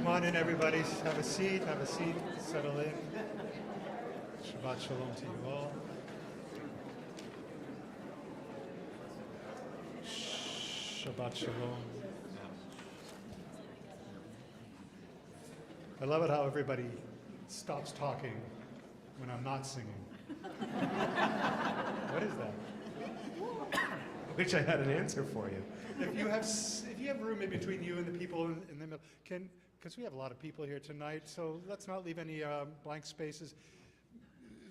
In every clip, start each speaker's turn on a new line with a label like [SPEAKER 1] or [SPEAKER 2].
[SPEAKER 1] Come on in, everybody. Have a seat, settle in. Shabbat Shalom to you all. Shabbat Shalom. I love it how everybody stops talking when I'm not singing. What is that? I wish I had an answer for you. If you have room in between you and the people in the middle, because we have a lot of people here tonight, so let's not leave any blank spaces.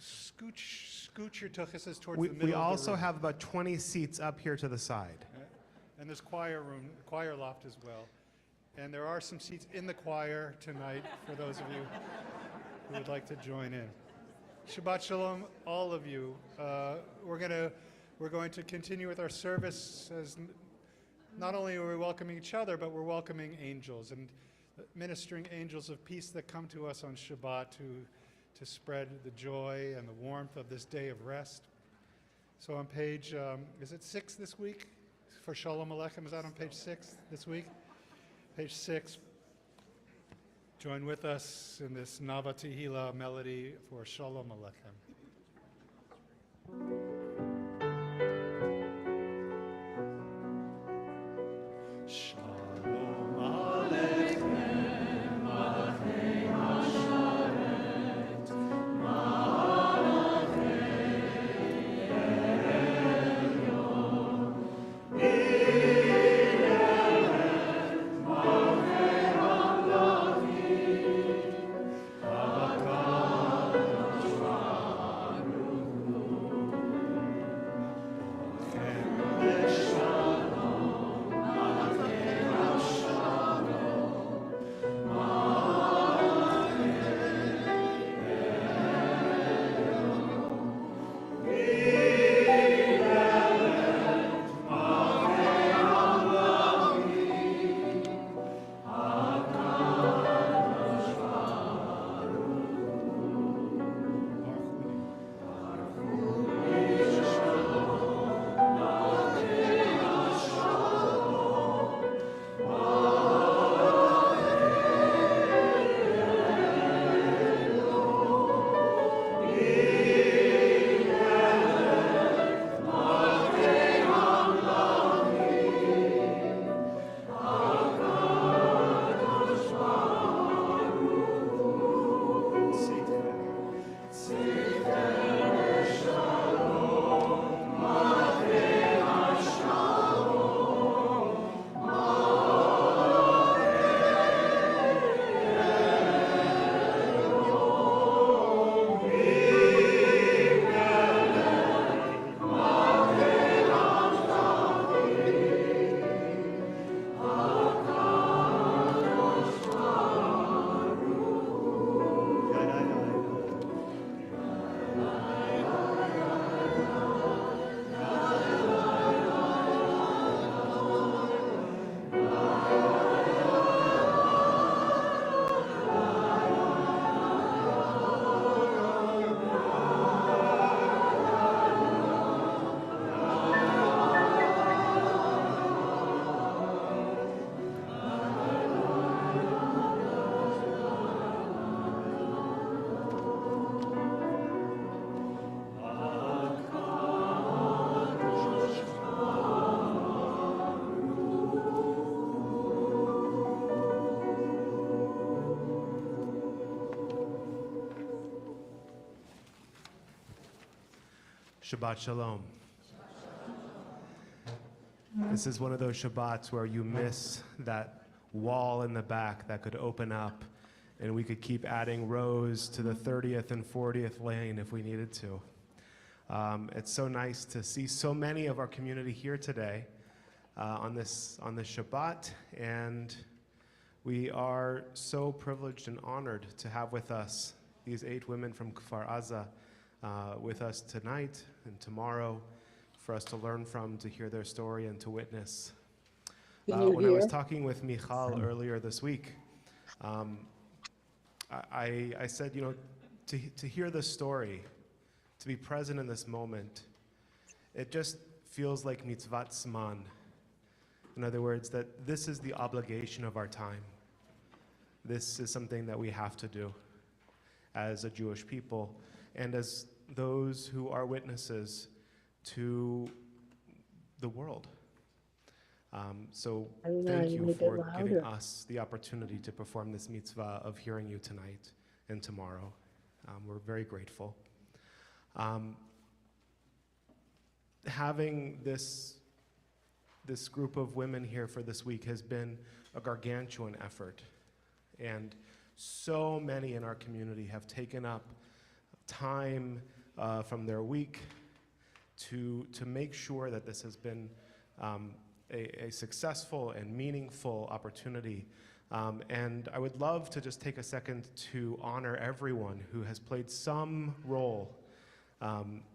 [SPEAKER 1] Scooch your tuchuses towards the middle.
[SPEAKER 2] We also have about 20 seats up here to the side.
[SPEAKER 1] And there's choir loft as well. And there are some seats in the choir tonight for those of you who would like to join in. Shabbat Shalom, all of you. We're going to continue with our service as not only are we welcoming each other, but we're welcoming angels and ministering angels of peace that come to us on Shabbat to spread the joy and the warmth of this day of rest. So on page, is it 6 this week? For Shalom Aleichem, is that on page 6 this week? Page 6. Join with us in this Nava Tehillah melody for Shalom Aleichem.
[SPEAKER 2] Shabbat Shalom. This is one of those Shabbats where you miss that wall in the back that could open up and we could keep adding rows to the 30th and 40th lane if we needed to. It's so nice to see so many of our community here today on this Shabbat, and we are so privileged and honored to have with us these 8 women from Kfar Aza with us tonight and tomorrow for us to learn from, to hear their story, and to witness. When I was talking with Michal earlier this week, I said, you know, to hear this story, to be present in this moment, it just feels like mitzvat zman. In other words, that this is the obligation of our time. This is something that we have to do as a Jewish people and as those who are witnesses to the world. So thank you for giving us the opportunity to perform this mitzvah of hearing you tonight and tomorrow. We're very grateful. Having this group of women here for this week has been a gargantuan effort, and so many in our community have taken up time from their week to make sure that this has been a successful and meaningful opportunity. And I would love to just take a second to honor everyone who has played some role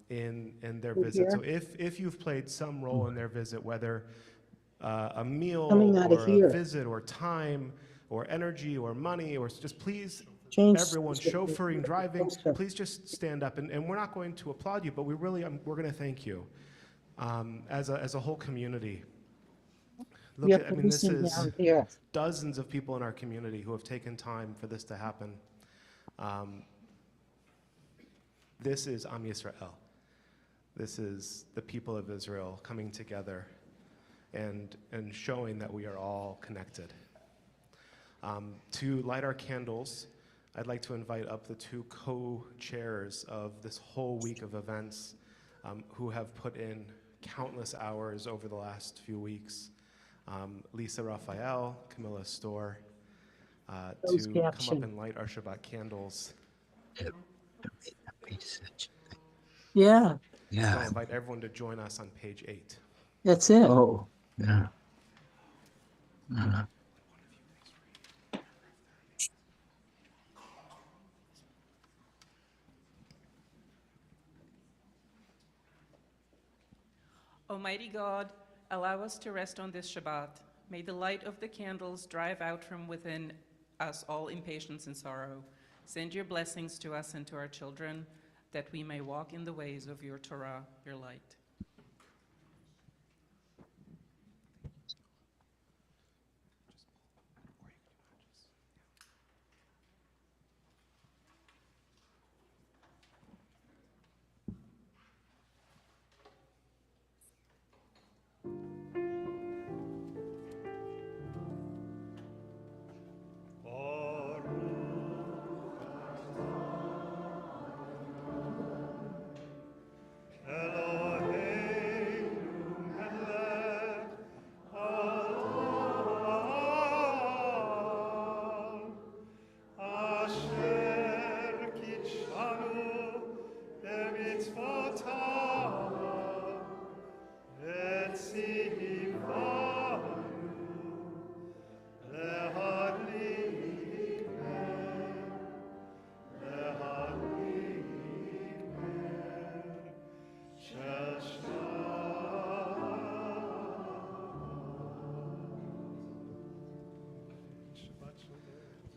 [SPEAKER 2] in their visit. So if you've played some role in their visit, whether a meal or a visit or time or energy or money, or just please, everyone chauffeuring, driving, please just stand up. And we're not going to applaud you, but we're going to thank you as a whole community. Look at, I mean, this is dozens of people in our community who have taken time for this to happen. This is Am Yisrael. This is the people of Israel coming together and showing that we are all connected. To light our candles, I'd like to invite up the 2 co-chairs of this whole week of events who have put in countless hours over the last few weeks. Lisa Raphael, Camilla Storr, to come up and light our Shabbat candles.
[SPEAKER 3] Yeah.
[SPEAKER 2] So I invite everyone to join us on page 8.
[SPEAKER 3] That's it.
[SPEAKER 4] Oh, yeah.
[SPEAKER 5] Almighty God, allow us to rest on this Shabbat. May the light of the candles drive out from within us all impatience and sorrow. Send your blessings to us and to our children, that we may walk in the ways of your Torah, your light.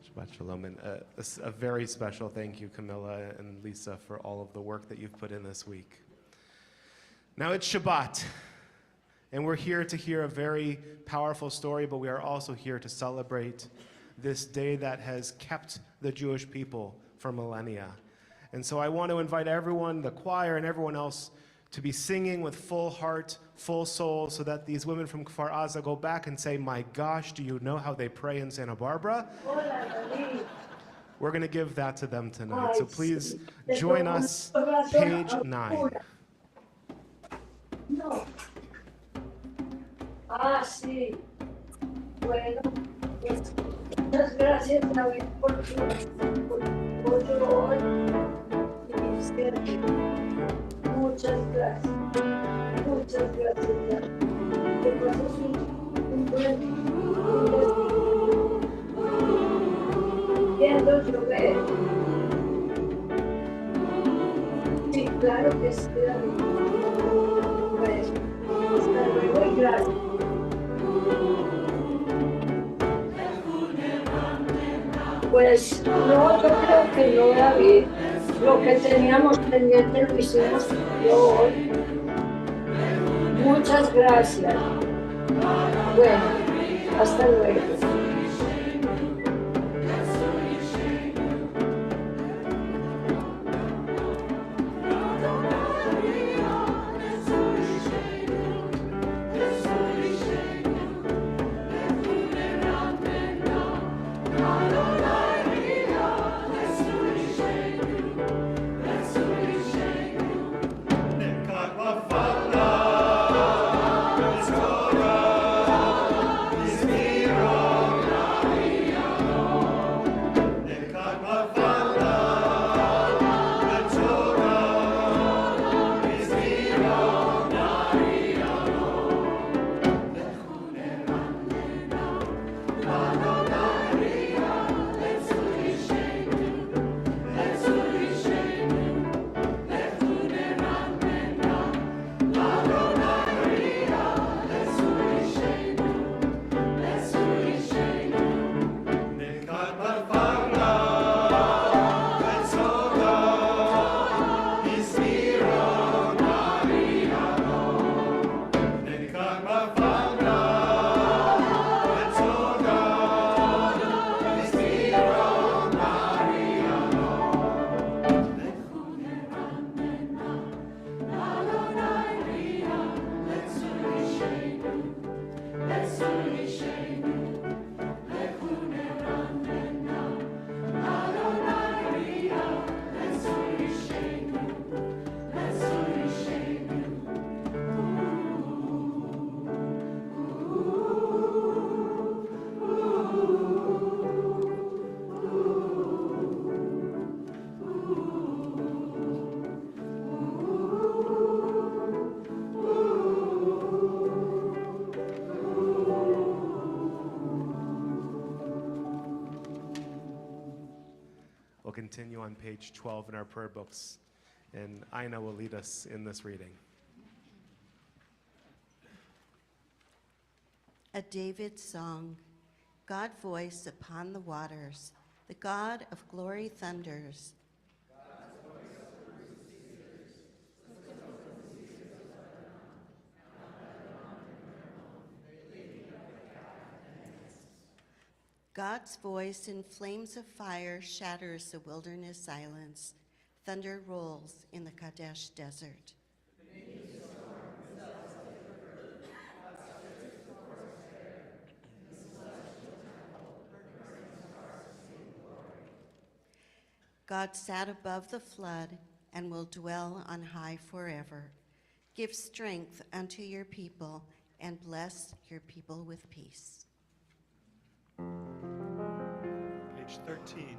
[SPEAKER 2] Shabbat Shalom, and a very special thank you, Camilla and Lisa, for all of the work that you've put in this week. Now it's Shabbat, and we're here to hear a very powerful story, but we are also here to celebrate this day that has kept the Jewish people for millennia. And so I want to invite everyone, the choir and everyone else, to be singing with full heart, full soul, so that these women from Kfar Aza go back and say, my gosh, do you know how they pray in Santa Barbara? We're going to give that to them tonight. So please join us, page 9.
[SPEAKER 4] No. Ah, sí. Bueno, pues muchas gracias, David, por tu apoyo hoy. Y siempre. Muchas gracias. Muchas gracias, David. Que pases un buen viendo llover. Sí, claro que sí, David. Bueno, hasta luego y gracias. Pues no, yo creo que no, David. Lo que teníamos pendiente lo hicimos yo hoy. Muchas gracias. Bueno, hasta luego.
[SPEAKER 2] We'll continue on page 12 in our prayer books, and Ina will lead us in this reading.
[SPEAKER 6] A David song. God voice upon the waters, the God of glory thunders. God's voice in flames of fire shatters the wilderness silence. Thunder rolls in the Kadesh desert. God sat above the flood and will dwell on high forever. Give strength unto your people and bless your people with peace.
[SPEAKER 1] Page 13.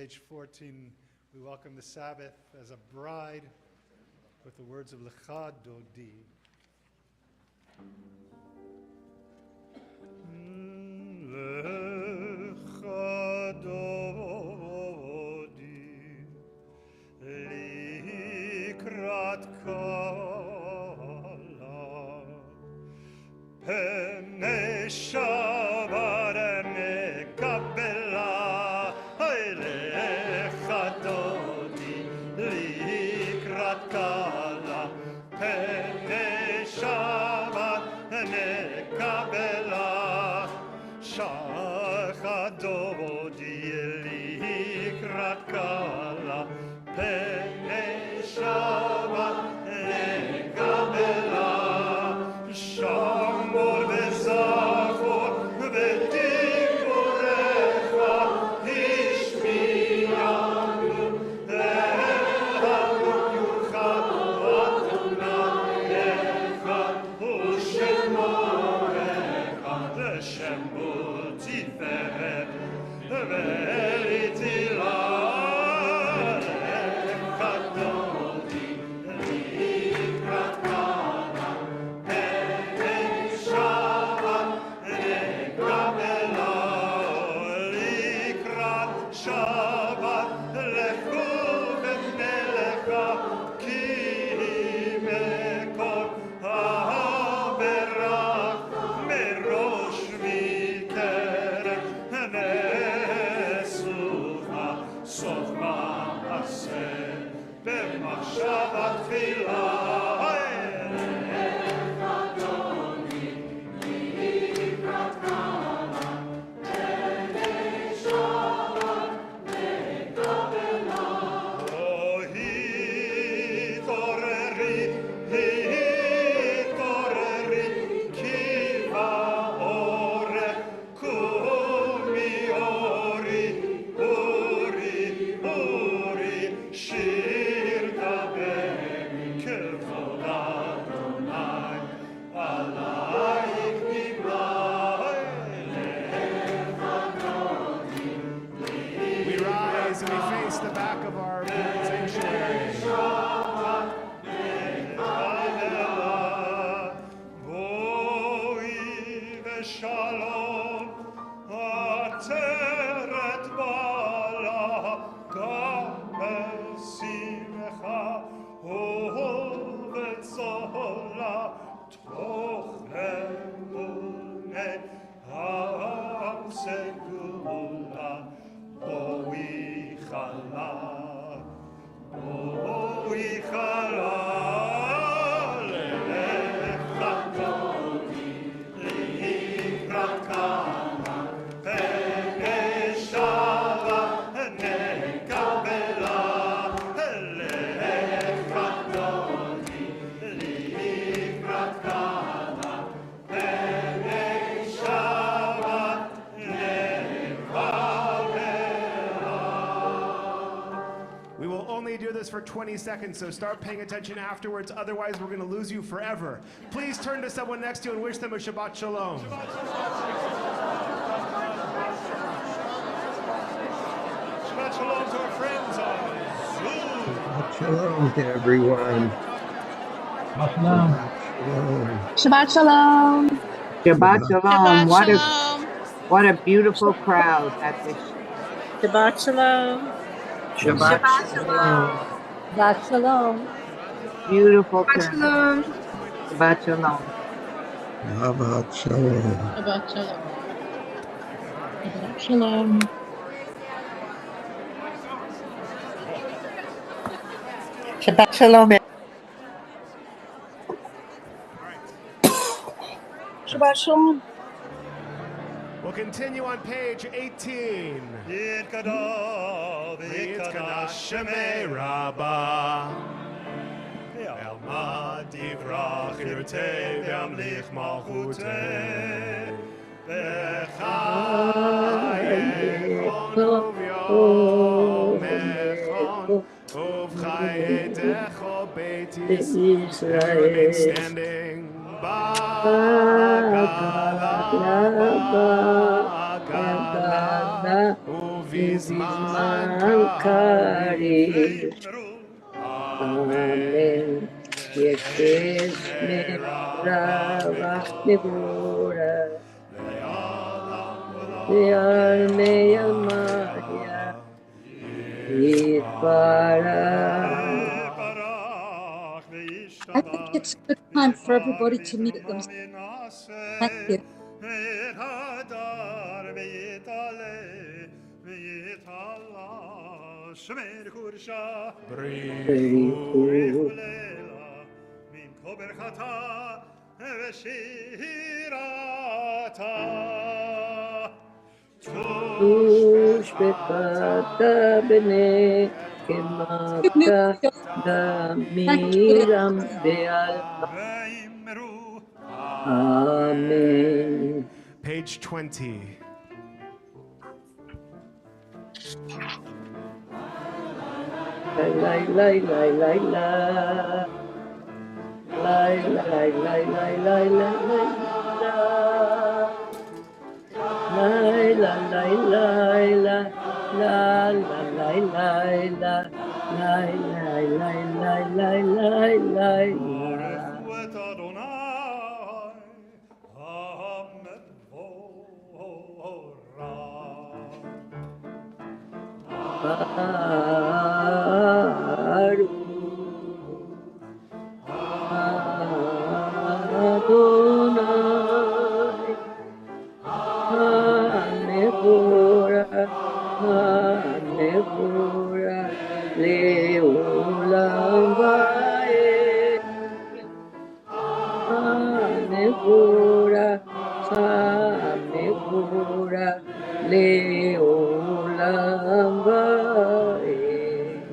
[SPEAKER 1] page 14, we welcome the Sabbath as a bride with the words of Lecha Dodi. Lecha Dodi likrat kala pene Shabbat nekabela lecha Dodi likrat kala pene Shabbat nekabela shacha Dodi likrat kala pene Shabbat nekabela shamor vezachor v'tikorecha ishmiyanu elanu yuchad Adonai echad u'shemorecha l'shemo tiferet ve'litila echad Dodi likrat kala pene Shabbat nekabela likrat Shabbat lechu v'melecha ki mekor haberach merosh mikerem nesucha sof ma'aseh b'machshava tefila We rise and we face the back of our sanctuary. Shalom, ateret bala, gabesimcha, ovetzola, toch emune, am segula, boi chala, lecha Dodi, likrat kala, pene Shabbat nekabela, lecha Dodi, likrat kala, pene Shabbat nekabela. We will only do this for 20 seconds, so start paying attention afterwards, otherwise we're going to lose you forever. Please turn to someone next to you and wish them a Shabbat Shalom. Shabbat Shalom to our friends on Zoom.
[SPEAKER 7] Shalom to everyone.
[SPEAKER 8] Shabbat Shalom.
[SPEAKER 7] Shabbat Shalom.
[SPEAKER 8] Shabbat
[SPEAKER 7] What a beautiful crowd at this.
[SPEAKER 8] Shabbat Shalom.
[SPEAKER 7] Shabbat Shalom.
[SPEAKER 3] Shabbat Shalom.
[SPEAKER 7] Beautiful
[SPEAKER 8] Shabbat
[SPEAKER 7] crowd.
[SPEAKER 8] Shalom.
[SPEAKER 7] Shabbat Shalom.
[SPEAKER 3] Shabbat Shalom.
[SPEAKER 8] Shabbat Shalom.
[SPEAKER 7] Shabbat Shalom.
[SPEAKER 8] Shabbat Shalom.
[SPEAKER 2] We'll continue on page 18.
[SPEAKER 1] Yitkadal v'yitkadash shemei
[SPEAKER 2] Rabbah. Elma divrach irtei v'amlich malchutei. V'chayechon uv'yomechon uv'chayetecho beit Yisrael. Remain standing. Ba'agala, ba'agala,
[SPEAKER 4] ובזמן קריב. Amen. Yekes meravach nebura. Ve'almei almaya yitbarach.
[SPEAKER 8] I think it's a good time for everybody to mute themselves. Thank you.
[SPEAKER 4] Berichu. Tush bekata bene
[SPEAKER 8] Good news,
[SPEAKER 4] kemata
[SPEAKER 8] Joe. Thank you.
[SPEAKER 4] damiram beal. Amen.
[SPEAKER 2] Page 20.
[SPEAKER 4] La la la la la la. La la la la la la la la. La la la la la. La la la la la. La la la la la la la. Baruch Adonai Hamevora Leolam Vaed Hamevora Leolam Vaed.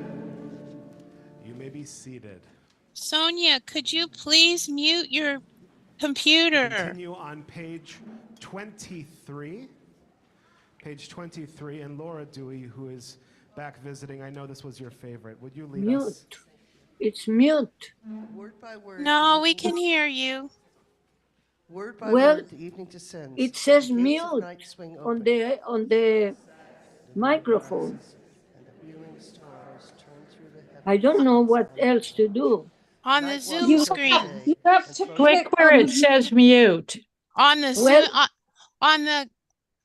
[SPEAKER 2] You may be seated.
[SPEAKER 9] Sonia, could you please mute your computer?
[SPEAKER 2] Continue on page 23. Page 23, and Laura Dewey, who is back visiting, I know this was your favorite. Would you lead us?
[SPEAKER 4] Mute. It's mute.
[SPEAKER 10] Word by word.
[SPEAKER 9] No, we
[SPEAKER 10] evening-
[SPEAKER 9] can hear you.
[SPEAKER 10] Word by
[SPEAKER 4] Well,
[SPEAKER 10] word, the evening descends.
[SPEAKER 4] it says
[SPEAKER 10] The gates of
[SPEAKER 4] mute
[SPEAKER 10] night swing
[SPEAKER 4] on
[SPEAKER 10] open.
[SPEAKER 4] the microphone.
[SPEAKER 10] And the viewing stars turn through the heavens.
[SPEAKER 4] I don't know what else to do.
[SPEAKER 9] On the
[SPEAKER 10] Night
[SPEAKER 9] Zoom
[SPEAKER 10] watches
[SPEAKER 9] screen.
[SPEAKER 10] over day
[SPEAKER 8] You have
[SPEAKER 10] and
[SPEAKER 8] to
[SPEAKER 10] throws
[SPEAKER 8] click
[SPEAKER 10] the-
[SPEAKER 8] where it says mute.
[SPEAKER 9] On the
[SPEAKER 4] Well-
[SPEAKER 9] Zoom, on the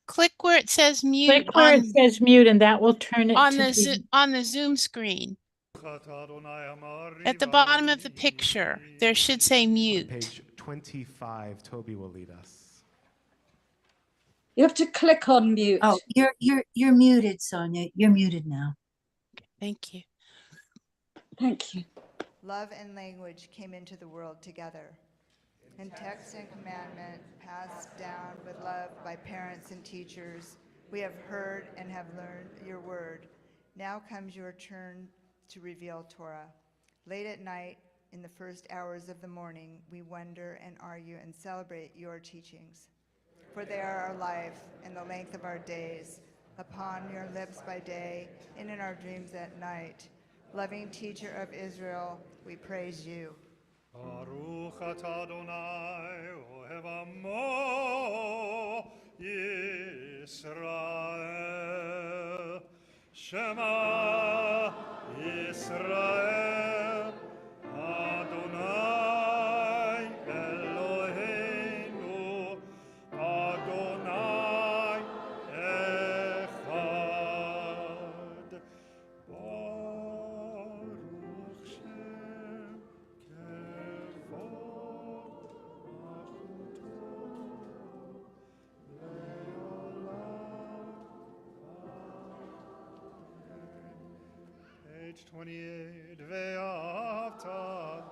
[SPEAKER 9] click where it says mute.
[SPEAKER 8] Click where it says mute, and that will turn it
[SPEAKER 9] on
[SPEAKER 8] to
[SPEAKER 9] the on the Zoom screen. At the bottom of the picture, there should say mute.
[SPEAKER 2] Page 25, Toby will lead us.
[SPEAKER 8] You have to click on mute.
[SPEAKER 11] Oh, you're muted, Sonia. You're muted now.
[SPEAKER 9] Thank you.
[SPEAKER 8] Thank you.
[SPEAKER 12] Love and language came into the world together. In text and commandment passed down with love by parents and teachers, we have heard and have learned your word. Now comes your turn to reveal Torah. Late at night, in the first hours of the morning, we wonder and argue and celebrate your teachings. For they are our life and the length of our days, upon your lips by day and in our dreams at night. Loving teacher of Israel, we praise you.
[SPEAKER 1] Baruch atah Adonai ohev amo Yisrael. Shema Yisrael Adonai Eloheinu Adonai Echad. Baruch Shem Kevod Page 28. Ve'ahavta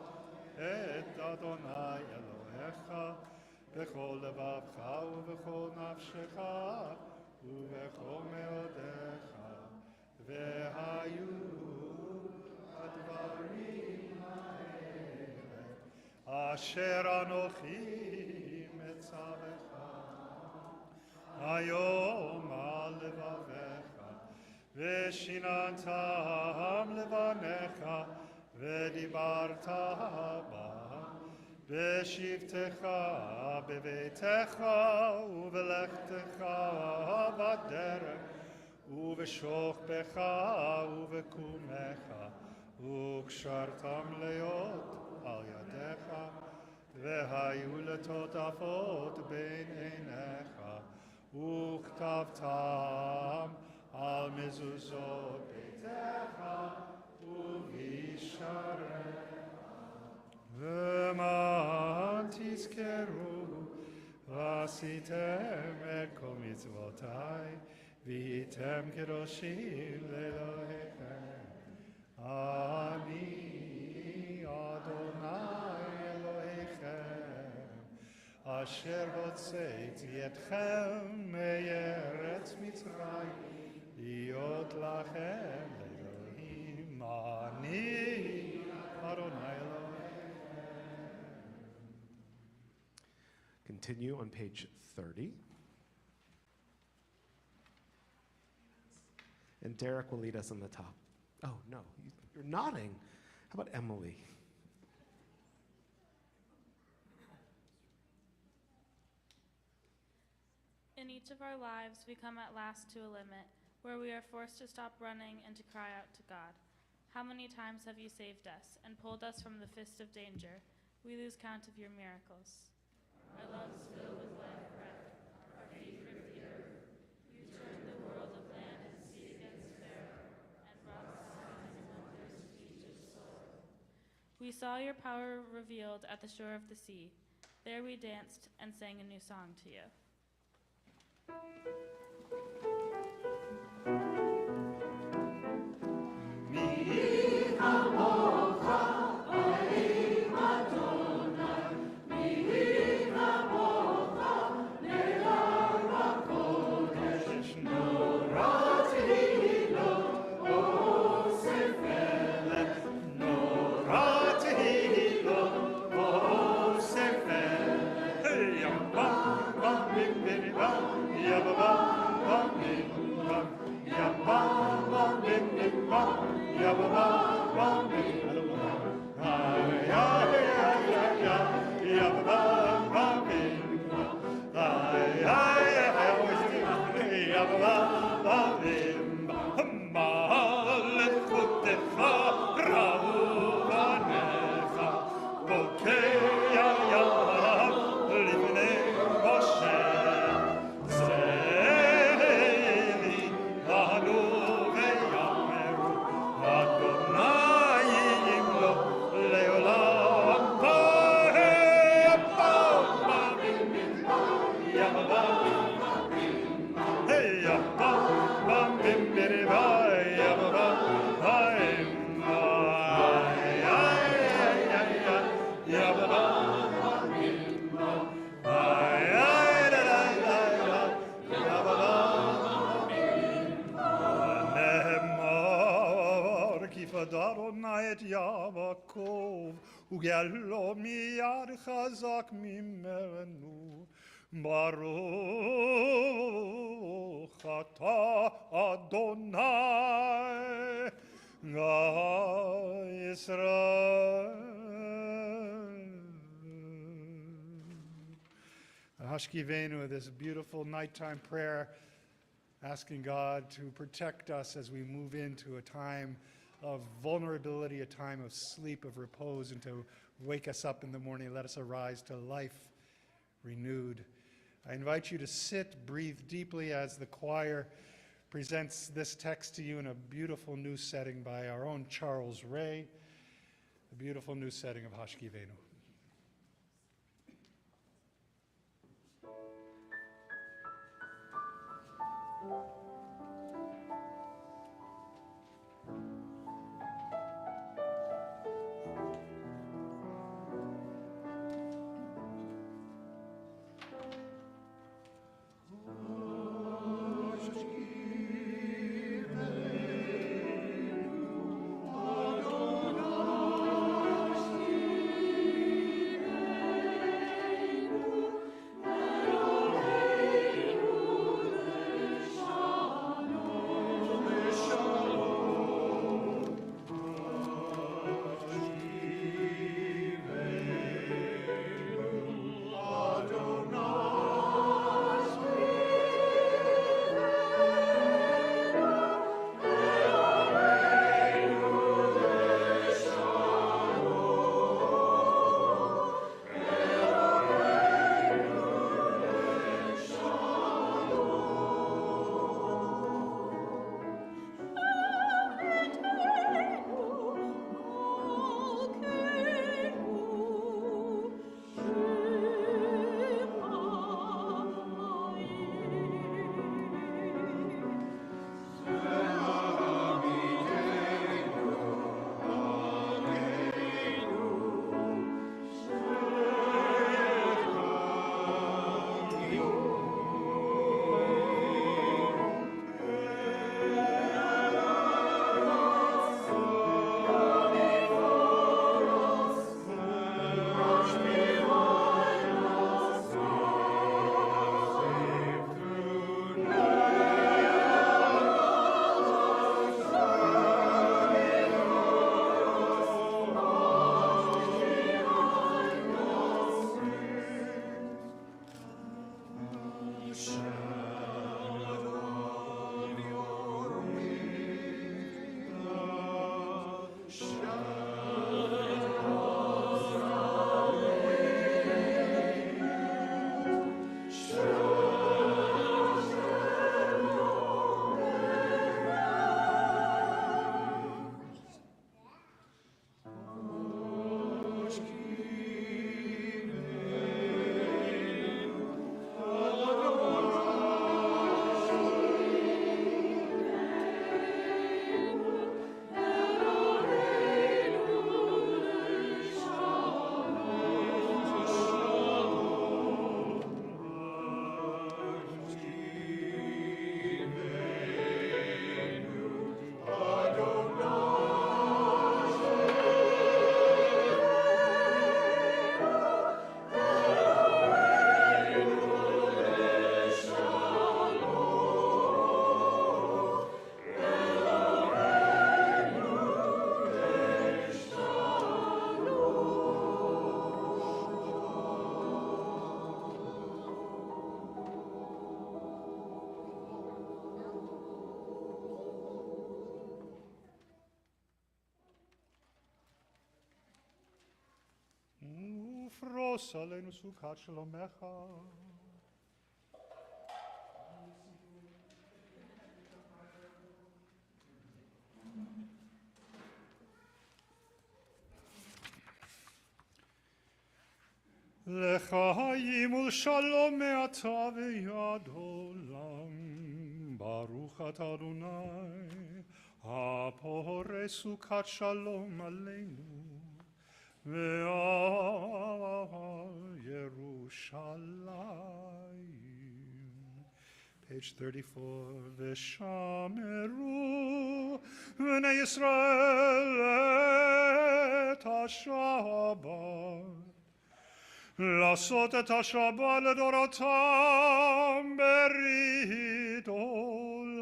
[SPEAKER 1] et Adonai Elohecha b'chol levavcha u'b'chol nafshecha u'b'chol meodecha ve'hayu advarim ha'ele asher anochi metzavecha hayom al levavecha ושיננתם לבניך ודיברת בם בשבתך בביתך ובלכתך בדרך ובשוכבך ובקומך, וקשרתם להיות על ידיך, והיו לטוטפות בין עיניך, וכתבתם על מזוזות ביתך ובישעריך. למען תזכרו ועשיתם את כל מצוותיי, והייתם קדושים לאלוהיכם. אני אדוני אלוהיכם, אשר הוצאתי אתכם מארץ מצרים, להיות לכם לאלוהים. אני אדוני אלוהיכם.
[SPEAKER 2] Continue on page 30. And Derek will lead us on the top. Oh, no, you're nodding. How about Emily?
[SPEAKER 13] In each of our lives, we come at last to a limit where we are forced to stop running and to cry out to God. How many times have you saved us and pulled us from the fist of danger? We lose count of your miracles. Our lungs fill with life breath, our feet grip the earth. You turn the world of land and sea against Pharaoh, and wrought signs and wonders to teach us soil. We saw your power revealed at the shore of the sea. There we danced and sang a new song to you.
[SPEAKER 1] וגאלו מיד חזק ממנו. ברוך אתה אדוני ישראל. Hashkivenu, this beautiful nighttime prayer, asking God to protect us as we move into a time of vulnerability, a time of sleep, of repose, and to wake us up in the morning. Let us arise to life renewed. I invite you to sit, breathe deeply as the choir presents this text to you in a beautiful new setting by our own Charles Ray, a beautiful new setting of Hashkivenu.
[SPEAKER 14] Shalom.
[SPEAKER 1] Ufros alenu sukat shalomecha. L'chaim ulshalom me'ata v'yad olam. Baruch atah Adonai, hapore sukat shalom aleinu. Ve'al Yerushalayim. Page 34. V'shameru v'nei Yisrael et ha-Shabbat. לעשות את השבת לדורותם ברית עולם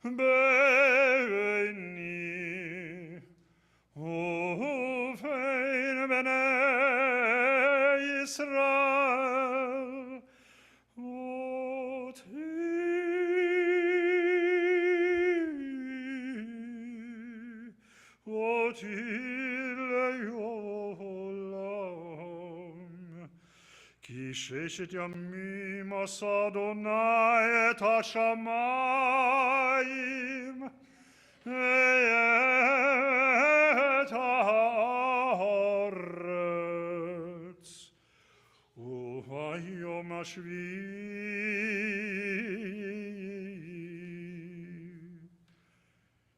[SPEAKER 1] ביני ובין בני ישראל אותי כי ששת ימים עשה אדוני את השמיים ואת הארץ וביום השביעי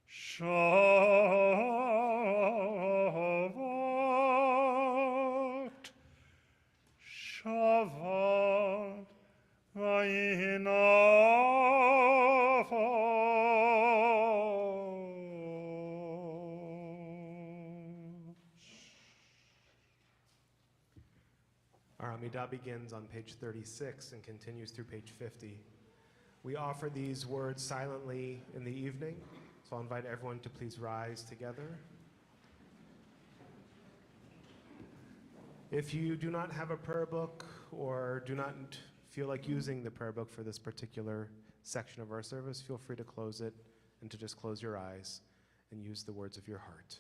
[SPEAKER 1] שבת ויהי
[SPEAKER 2] Our Amidah begins on page 36 and continues through page 50. We offer these words silently in the evening, so I'll invite everyone to please rise together. If you do not have a prayer book or do not feel like using the prayer book for this particular section of our service, feel free to close it and to just close your eyes and use the words of your heart.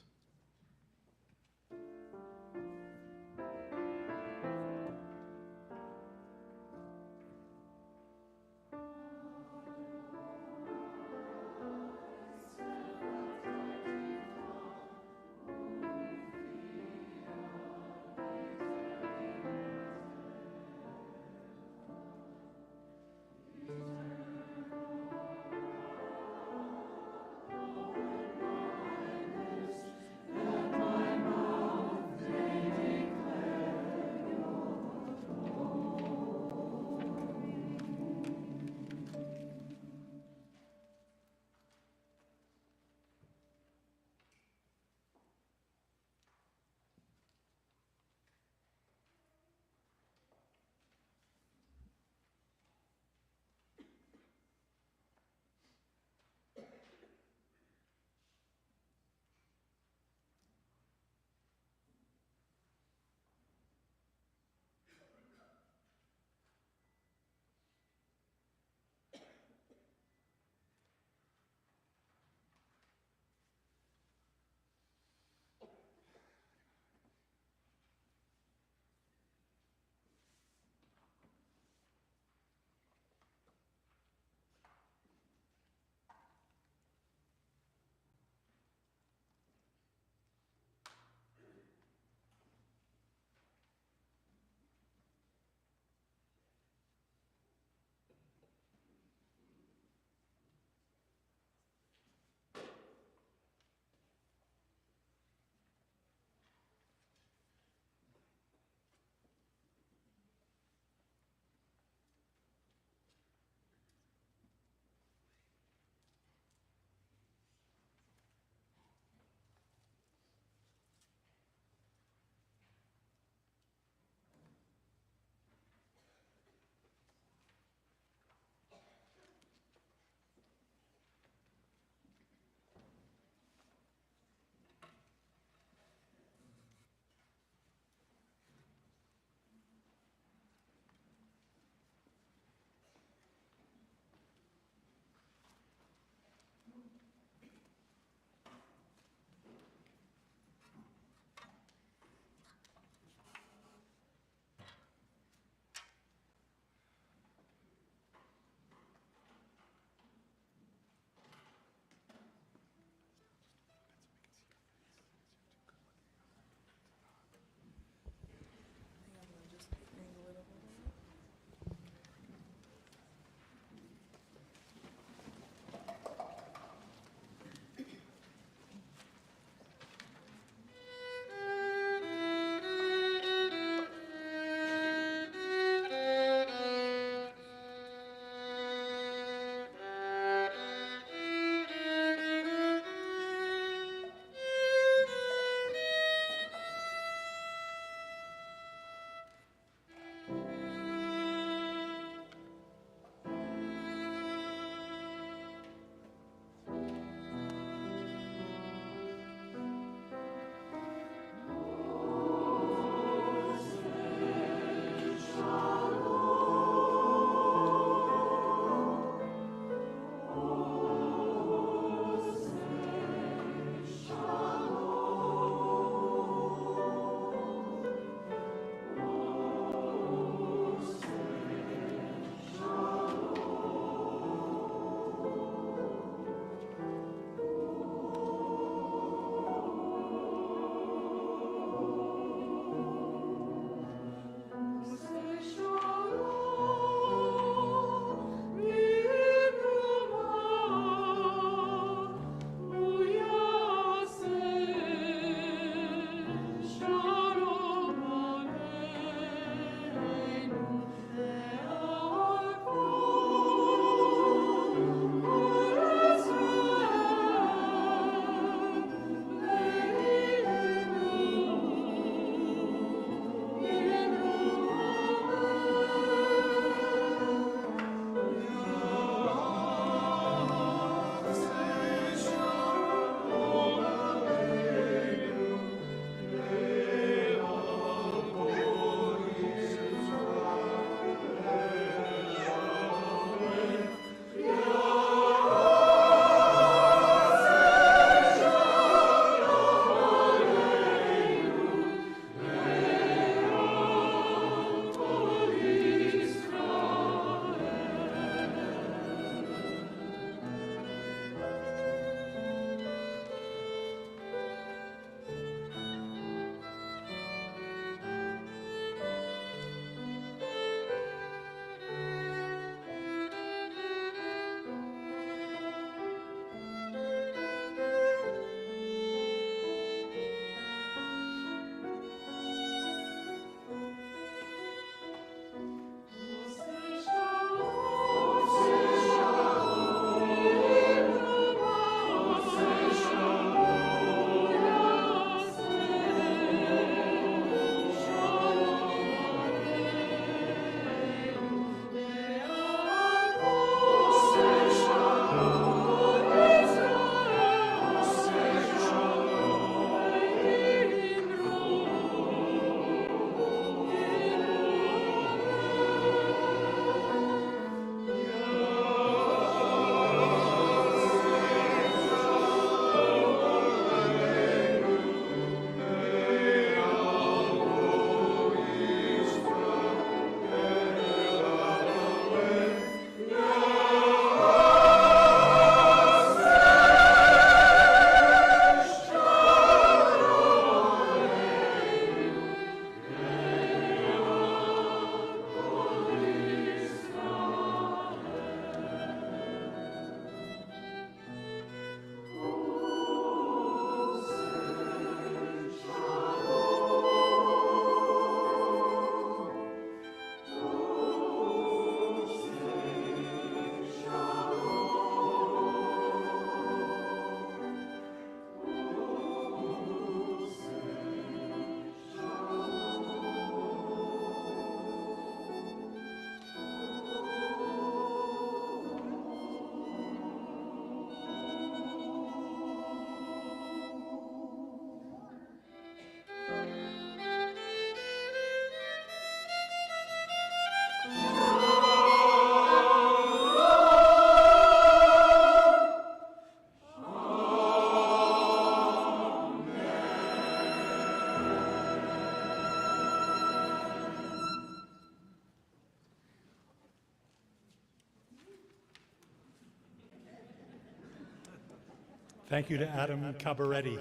[SPEAKER 1] Thank you to Adam Cabaretti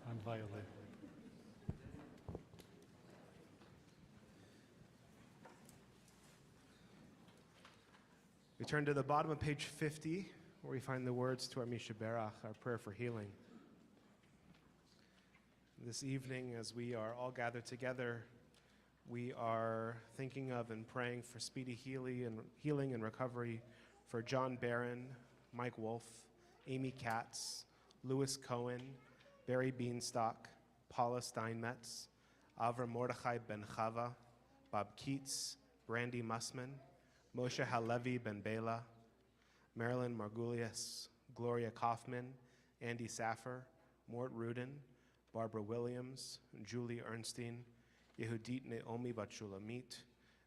[SPEAKER 1] on violin.
[SPEAKER 2] We turn to the bottom of page 50, where we find the words to our Mishaberach, our prayer for healing. This evening, as we are all gathered together, we are thinking of and praying for speedy healing and recovery for John Barron, Mike Wolf, Amy Katz, Louis Cohen, Barry Beanstalk, Paula Steinmetz, Avram Mordechai Ben Chava, Bob Keats, Brandy Mussman, Moshe Halevi Ben Bela, Marilyn Margulies, Gloria Kaufman, Andy Saffer, Mort Rudin, Barbara Williams, Julie Ernstein, Yehudit Naomi Bachulamit,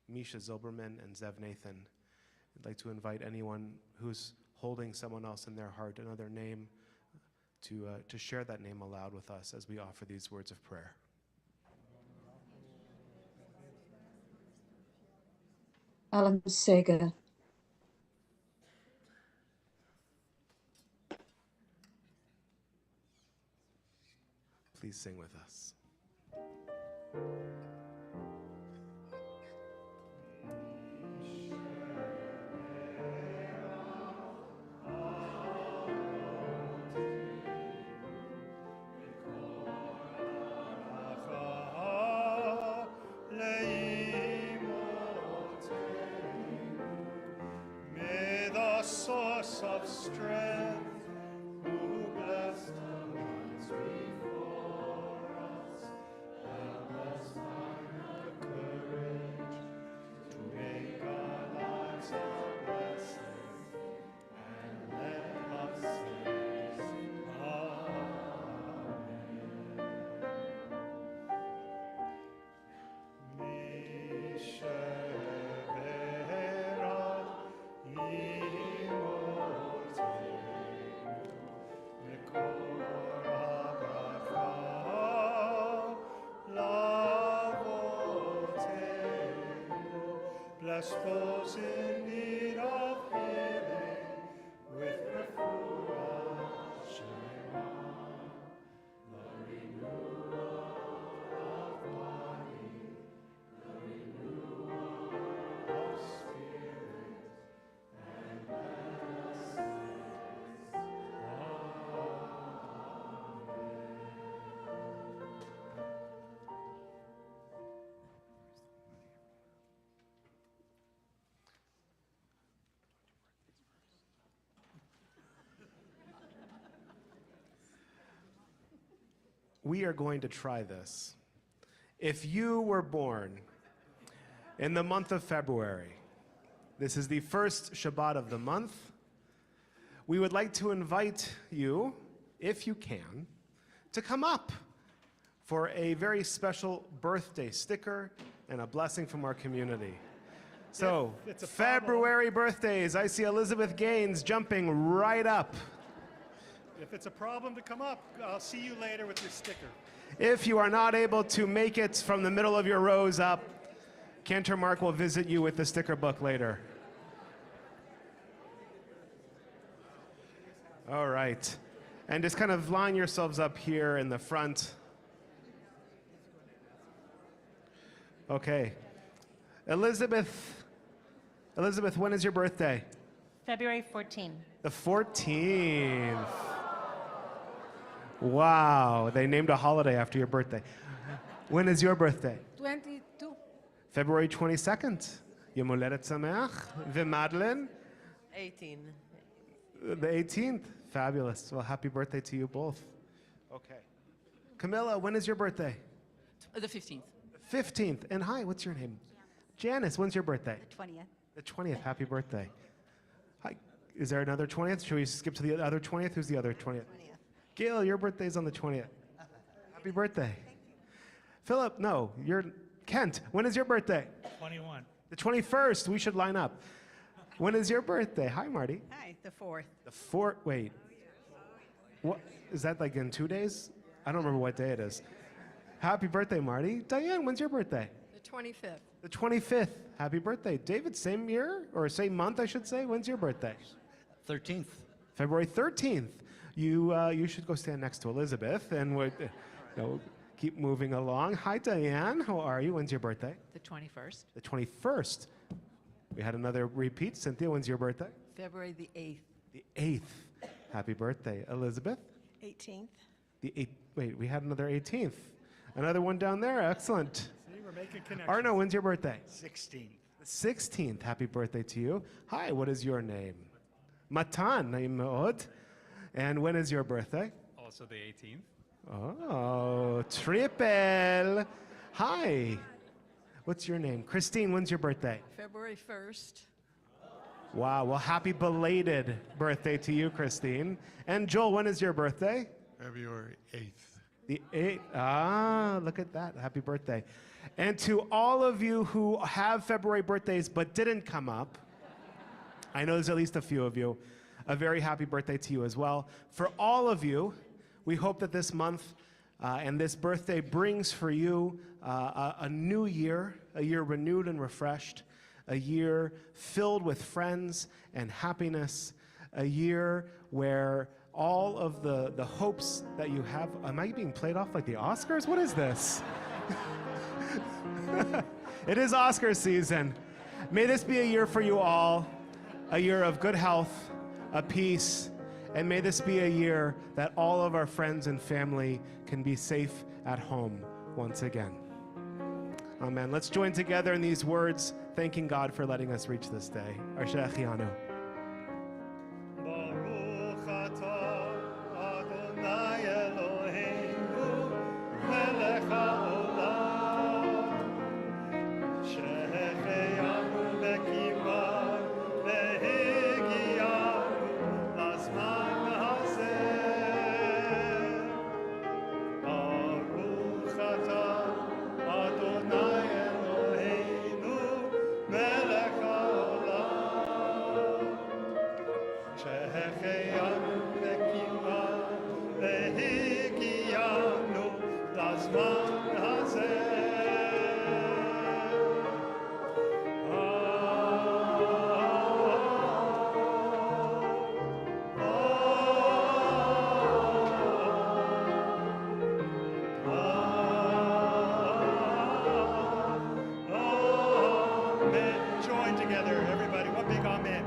[SPEAKER 2] Misha Zilberman, and Zev Nathan. I'd like to invite anyone who's holding someone else in their heart, another name, to share that name aloud with us as we offer these words of prayer.
[SPEAKER 8] Alan Sager.
[SPEAKER 2] Please sing with us.
[SPEAKER 1] May the source of strength, who blessed the ones before us, help us find the courage to make our lives a blessing, and let us say, bless those in need of healing with refuah Shema, the renewal of body, the renewal of spirit, and blessings.
[SPEAKER 2] We are going to try this. If you were born in the month of February, this is the first Shabbat of the month, we would like to invite you, if you can, to come up for a very special birthday sticker and a blessing from our community. So,
[SPEAKER 1] It's a
[SPEAKER 2] February birthdays, I see Elizabeth Gaines jumping right up.
[SPEAKER 1] If it's a problem to come up, I'll see you later with your sticker.
[SPEAKER 2] If you are not able to make it from the middle of your rows up, Cantor Mark will visit you with the sticker book later. All right. And just kind of line yourselves up here in the front. Okay. Elizabeth, when is your birthday?
[SPEAKER 14] February 14th.
[SPEAKER 2] The 14th. Wow, they named a holiday after your birthday. When is your birthday?
[SPEAKER 14] 22.
[SPEAKER 2] February 22nd. Yom Holedet Sameach. V'Madeleine?
[SPEAKER 10] 18.
[SPEAKER 2] The 18th. Fabulous. Well, happy birthday to you both. Okay. Camilla, when is your birthday?
[SPEAKER 14] The 15th.
[SPEAKER 2] The 15th. And hi, what's your name? Janice, when's your birthday?
[SPEAKER 14] The 20th.
[SPEAKER 2] The 20th. Happy birthday. Hi. Is there another 20th? Should we skip to the other 20th? Who's the other 20th? Gail, your birthday's on the 20th. Happy birthday. Philip, no, you're Kent. When is your birthday?
[SPEAKER 15] 21.
[SPEAKER 2] The 21st. We should line up. When is your birthday? Hi, Marty.
[SPEAKER 16] Hi, the 4th.
[SPEAKER 2] The 4th. Wait. What is that, like in 2 days? I don't remember what day it is. Happy birthday, Marty. Diane, when's your birthday?
[SPEAKER 16] The 25th.
[SPEAKER 2] The 25th. Happy birthday. David, same year or same month, I should say. When's your birthday?
[SPEAKER 15] 13th.
[SPEAKER 2] February 13th. you should go stand next to Elizabeth, and we'll keep moving along. Hi, Diane. How are you? When's your birthday?
[SPEAKER 15] The 21st.
[SPEAKER 2] The 21st. We had another repeat. Cynthia, when's your birthday?
[SPEAKER 15] February the 8th.
[SPEAKER 2] The 8th. Happy birthday. Elizabeth?
[SPEAKER 10] 18th.
[SPEAKER 2] The 8th. Wait, we had another 18th. Another one down there. Excellent.
[SPEAKER 1] See, we're making connections.
[SPEAKER 2] Arno, when's your birthday?
[SPEAKER 1] 16th.
[SPEAKER 2] The 16th. Happy birthday to you. Hi, what is your name? Matan. Naim me'od. And when is your birthday?
[SPEAKER 16] Also the 18th.
[SPEAKER 2] Oh, triple. Hi. What's your name? Christine, when's your birthday?
[SPEAKER 15] February 1st.
[SPEAKER 2] Wow, well, happy belated birthday to you, Christine. And Joel, when is your birthday?
[SPEAKER 17] February 8th.
[SPEAKER 2] The 8th. Ah, look at that. Happy birthday. And to all of you who have February birthdays but didn't come up, I know there's at least a few of you, a very happy birthday to you as well. For all of you, we hope that this month and this birthday brings for you a new year, a year renewed and refreshed, a year filled with friends and happiness, a year where all of the hopes that you have. Am I being played off like the Oscars? What is this? It is Oscar season. May this be a year for you all, a year of good health, a peace, and may this be a year that all of our friends and family can be safe at home once again. Amen. Let's join together in these words, thanking God for letting us reach this day. Arshechianu.
[SPEAKER 1] Baruch atah Adonai Eloheinu melech haolam שהחיינו בקימה והגיענו לזמן הזה. ברוך אתה אדוני אלוהינו מלך העולם שהחיינו בקימה והגיענו לזמן הזה. Join together, everybody. One big amen.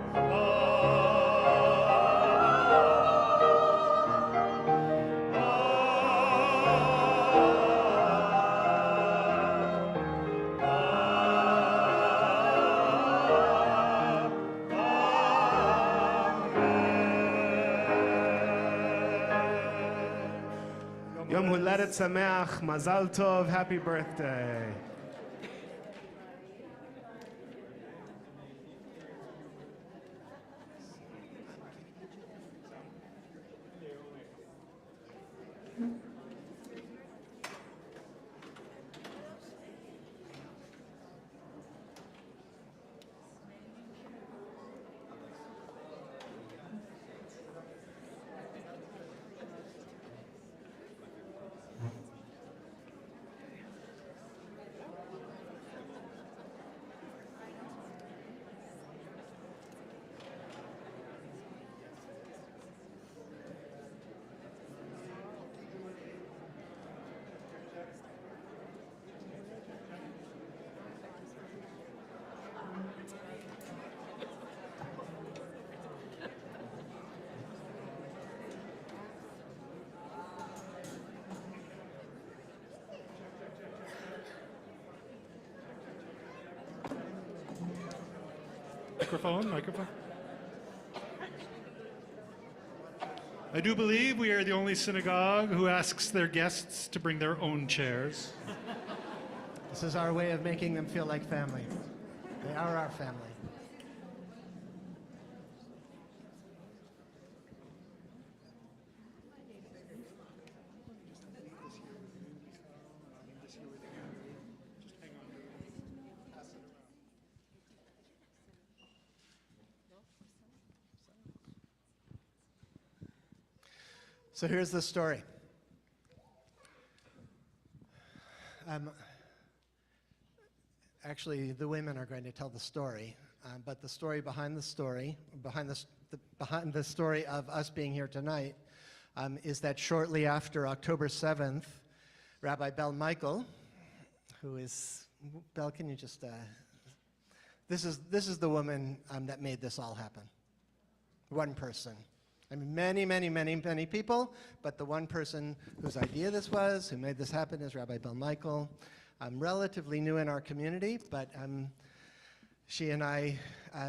[SPEAKER 2] Yom Huledet Sameach, Mazal Tov, happy birthday.
[SPEAKER 1] Microphone. I do believe we are the only synagogue who asks their guests to bring their own chairs.
[SPEAKER 18] This is our way of making them feel like family. They are our family. So here's the story. Actually, the women are going to tell the story, but the story behind the story, behind the story of us being here tonight, is that shortly after October 7th, Rabbi Bel Michael, who is, Bel, can you just, this is the woman that made this all happen. One person. I mean, many people, but the one person whose idea this was, who made this happen, is Rabbi Bel Michael. I'm relatively new in our community, but she and I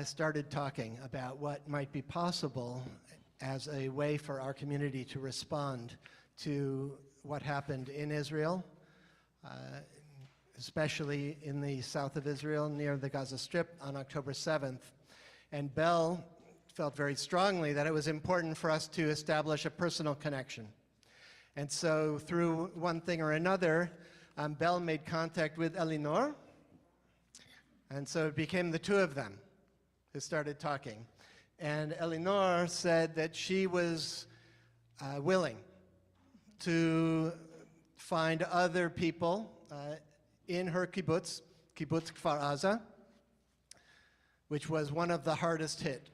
[SPEAKER 18] started talking about what might be possible as a way for our community to respond to what happened in Israel, especially in the south of Israel near the Gaza Strip on October 7th. And Bel felt very strongly that it was important for us to establish a personal connection. And so through one thing or another, Bel made contact with Elinor, and so it became the two of them who started talking. And Elinor said that she was willing to find other people in her kibbutz, Kibbutz Kfar Aza, which was one of the hardest hit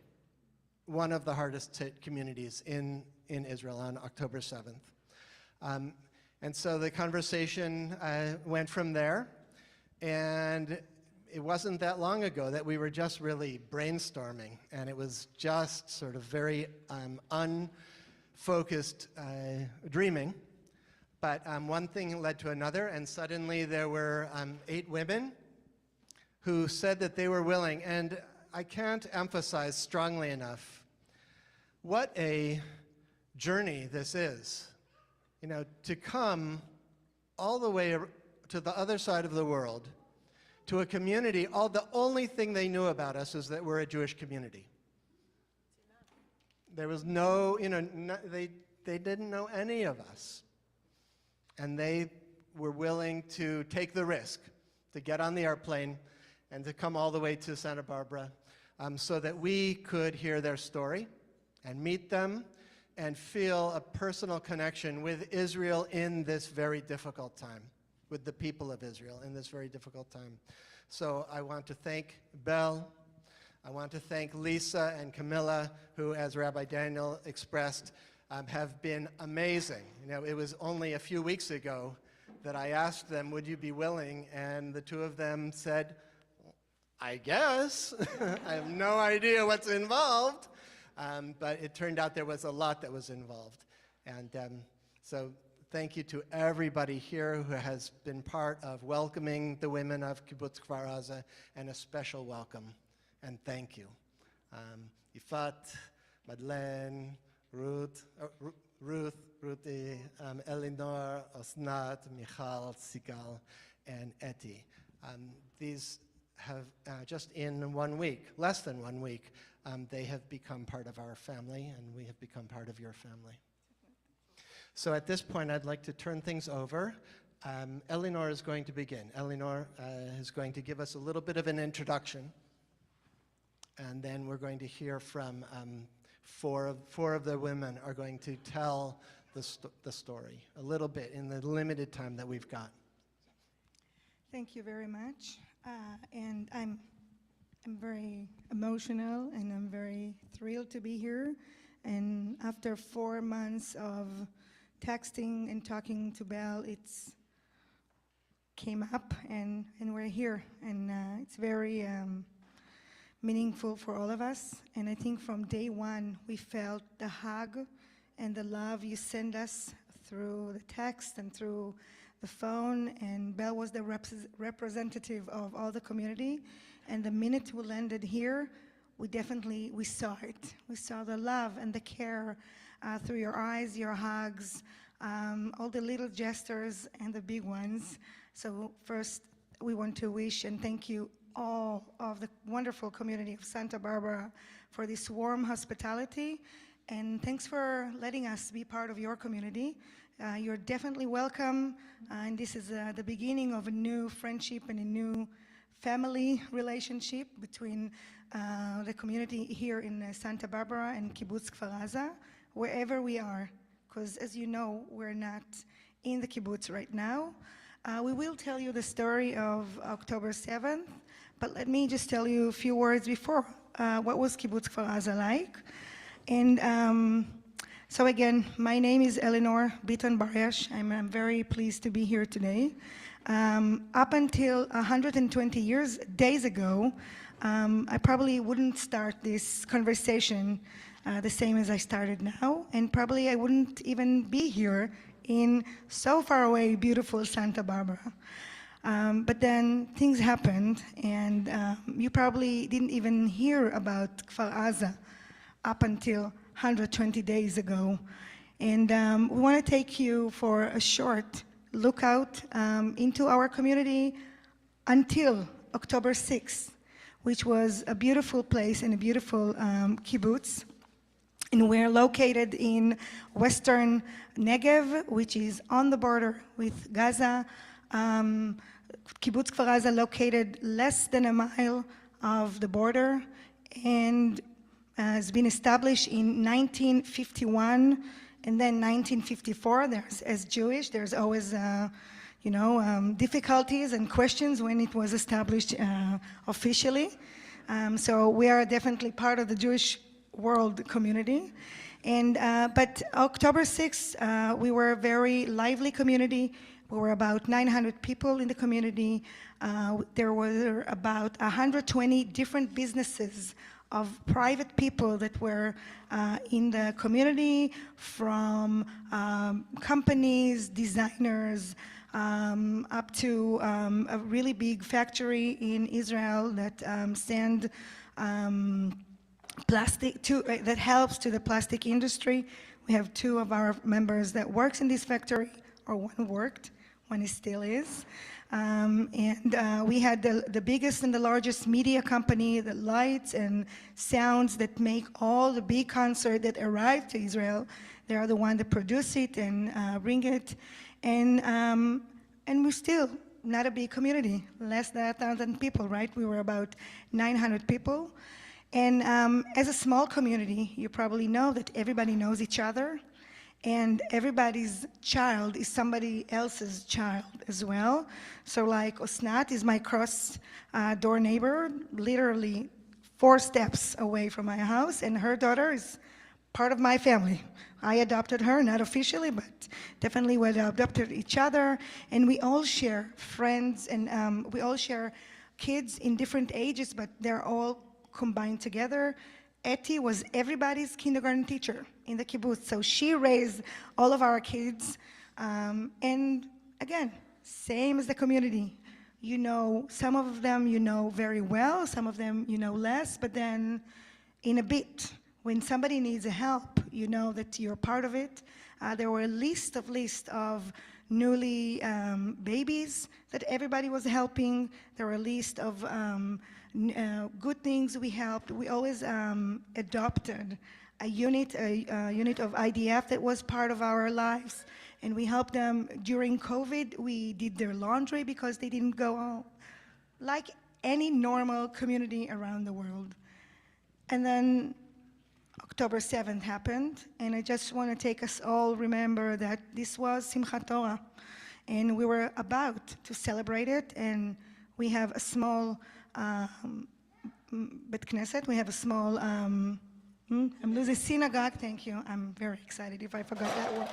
[SPEAKER 18] communities in Israel on October 7th. And so the conversation went from there, and it wasn't that long ago that we were just really brainstorming, and it was just sort of very unfocused dreaming. But one thing led to another, and suddenly there were 8 women who said that they were willing, and I can't emphasize strongly enough what a journey this is. You know, to come all the way to the other side of the world, to a community, the only thing they knew about us is that we're a Jewish community. There was no, they didn't know any of us. And they were willing to take the risk to get on the airplane and to come all the way to Santa Barbara so that we could hear their story and meet them and feel a personal connection with Israel in this very difficult time, with the people of Israel in this very difficult time. So I want to thank Bel. I want to thank Lisa and Camilla, who, as Rabbi Daniel expressed, have been amazing. You know, it was only a few weeks ago that I asked them, would you be willing? And the two of them said, I guess. I have no idea what's involved. But it turned out there was a lot that was involved. And so thank you to everybody here who has been part of welcoming the women of Kibbutz Kfar Aza, and a special welcome and thank you. Yifat, Madeleine, Ruth, Elinor, Osnat, Michal, Sigal, and Eti. These have just in 1 week, less than 1 week, they have become part of our family, and we have become part of your family. So at this point, I'd like to turn things over. Elinor is going to begin. Elinor is going to give us a little bit of an introduction, and then we're going to hear from four of the women are going to tell the story a little bit in the limited time that we've got.
[SPEAKER 16] Thank you very much. And I'm very emotional, and I'm very thrilled to be here. And after 4 months of texting and talking to Bel, it's came up, and we're here. And it's very meaningful for all of us. And I think from day one, we felt the hug and the love you send us through the text and through the phone. And Bel was the representative of all the community. And the minute we landed here, we saw it. We saw the love and the care through your eyes, your hugs, all the little gestures and the big ones. So first, we want to wish and thank you all of the wonderful community of Santa Barbara for this warm hospitality. And thanks for letting us be part of your community. You're definitely welcome. And this is the beginning of a new friendship and a new family relationship between the community here in Santa Barbara and Kibbutz Kfar Aza, wherever we are. Because as you know, we're not in the kibbutz right now. We will tell you the story of October 7th, but let me just tell you a few words before. What was Kibbutz Kfar Aza like? And So again, my name is Eleanor Biton Barash. I'm very pleased to be here today. Up until 120 days ago, I probably wouldn't start this conversation the same as I started now, and probably I wouldn't even be here in so far away, beautiful Santa Barbara. But then things happened, and you probably didn't even hear about Kfar Aza up until 120 days ago. And we want to take you for a short look out into our community until October 6th, which was a beautiful place and a beautiful kibbutz. And we're located in western Negev, which is on the border with Gaza. Kibbutz Kfar Aza located less than a mile of the border and has been established in 1951 and then 1954. As Jewish, there's always difficulties and questions when it was established officially. So we are definitely part of the Jewish world community. But October 6th, we were a very lively community. We were about 900 people in the community. There were about 120 different businesses of private people that were in the community, from companies, designers, up to a really big factory in Israel that send plastic that helps to the plastic industry. We have 2 of our members that works in this factory, or one worked, one still is. We had the biggest and the largest media company, the lights and sounds that make all the big concerts that arrive to Israel. They are the one that produce it and bring it. And we're still not a big community, less than 1,000 people, right? We were about 900 people. And as a small community, you probably know that everybody knows each other, and everybody's child is somebody else's child as well. So like Osnat is my cross door neighbor, literally 4 steps away from my house, and her daughter is part of my family. I adopted her, not officially, but definitely we adopted each other, and we all share friends, and we all share kids in different ages, but they're all combined together. Etty was everybody's kindergarten teacher in the kibbutz, so she raised all of our kids. And again, same as the community. You know, some of them you know very well, some of them you know less, but then in a bit, when somebody needs help, you know that you're part of it. There were a list of newly babies that everybody was helping. There were a list of good things we helped. We always adopted a unit of IDF that was part of our lives, and we helped them during COVID. We did their laundry because they didn't go home, like any normal community around the world. And then October 7th happened, and I just want to take us all remember that this was Simchat Torah, and we were about to celebrate it, and we have a small Bet Knesset. We have a small, I'm losing synagogue, thank you. I'm very excited if I forgot that word.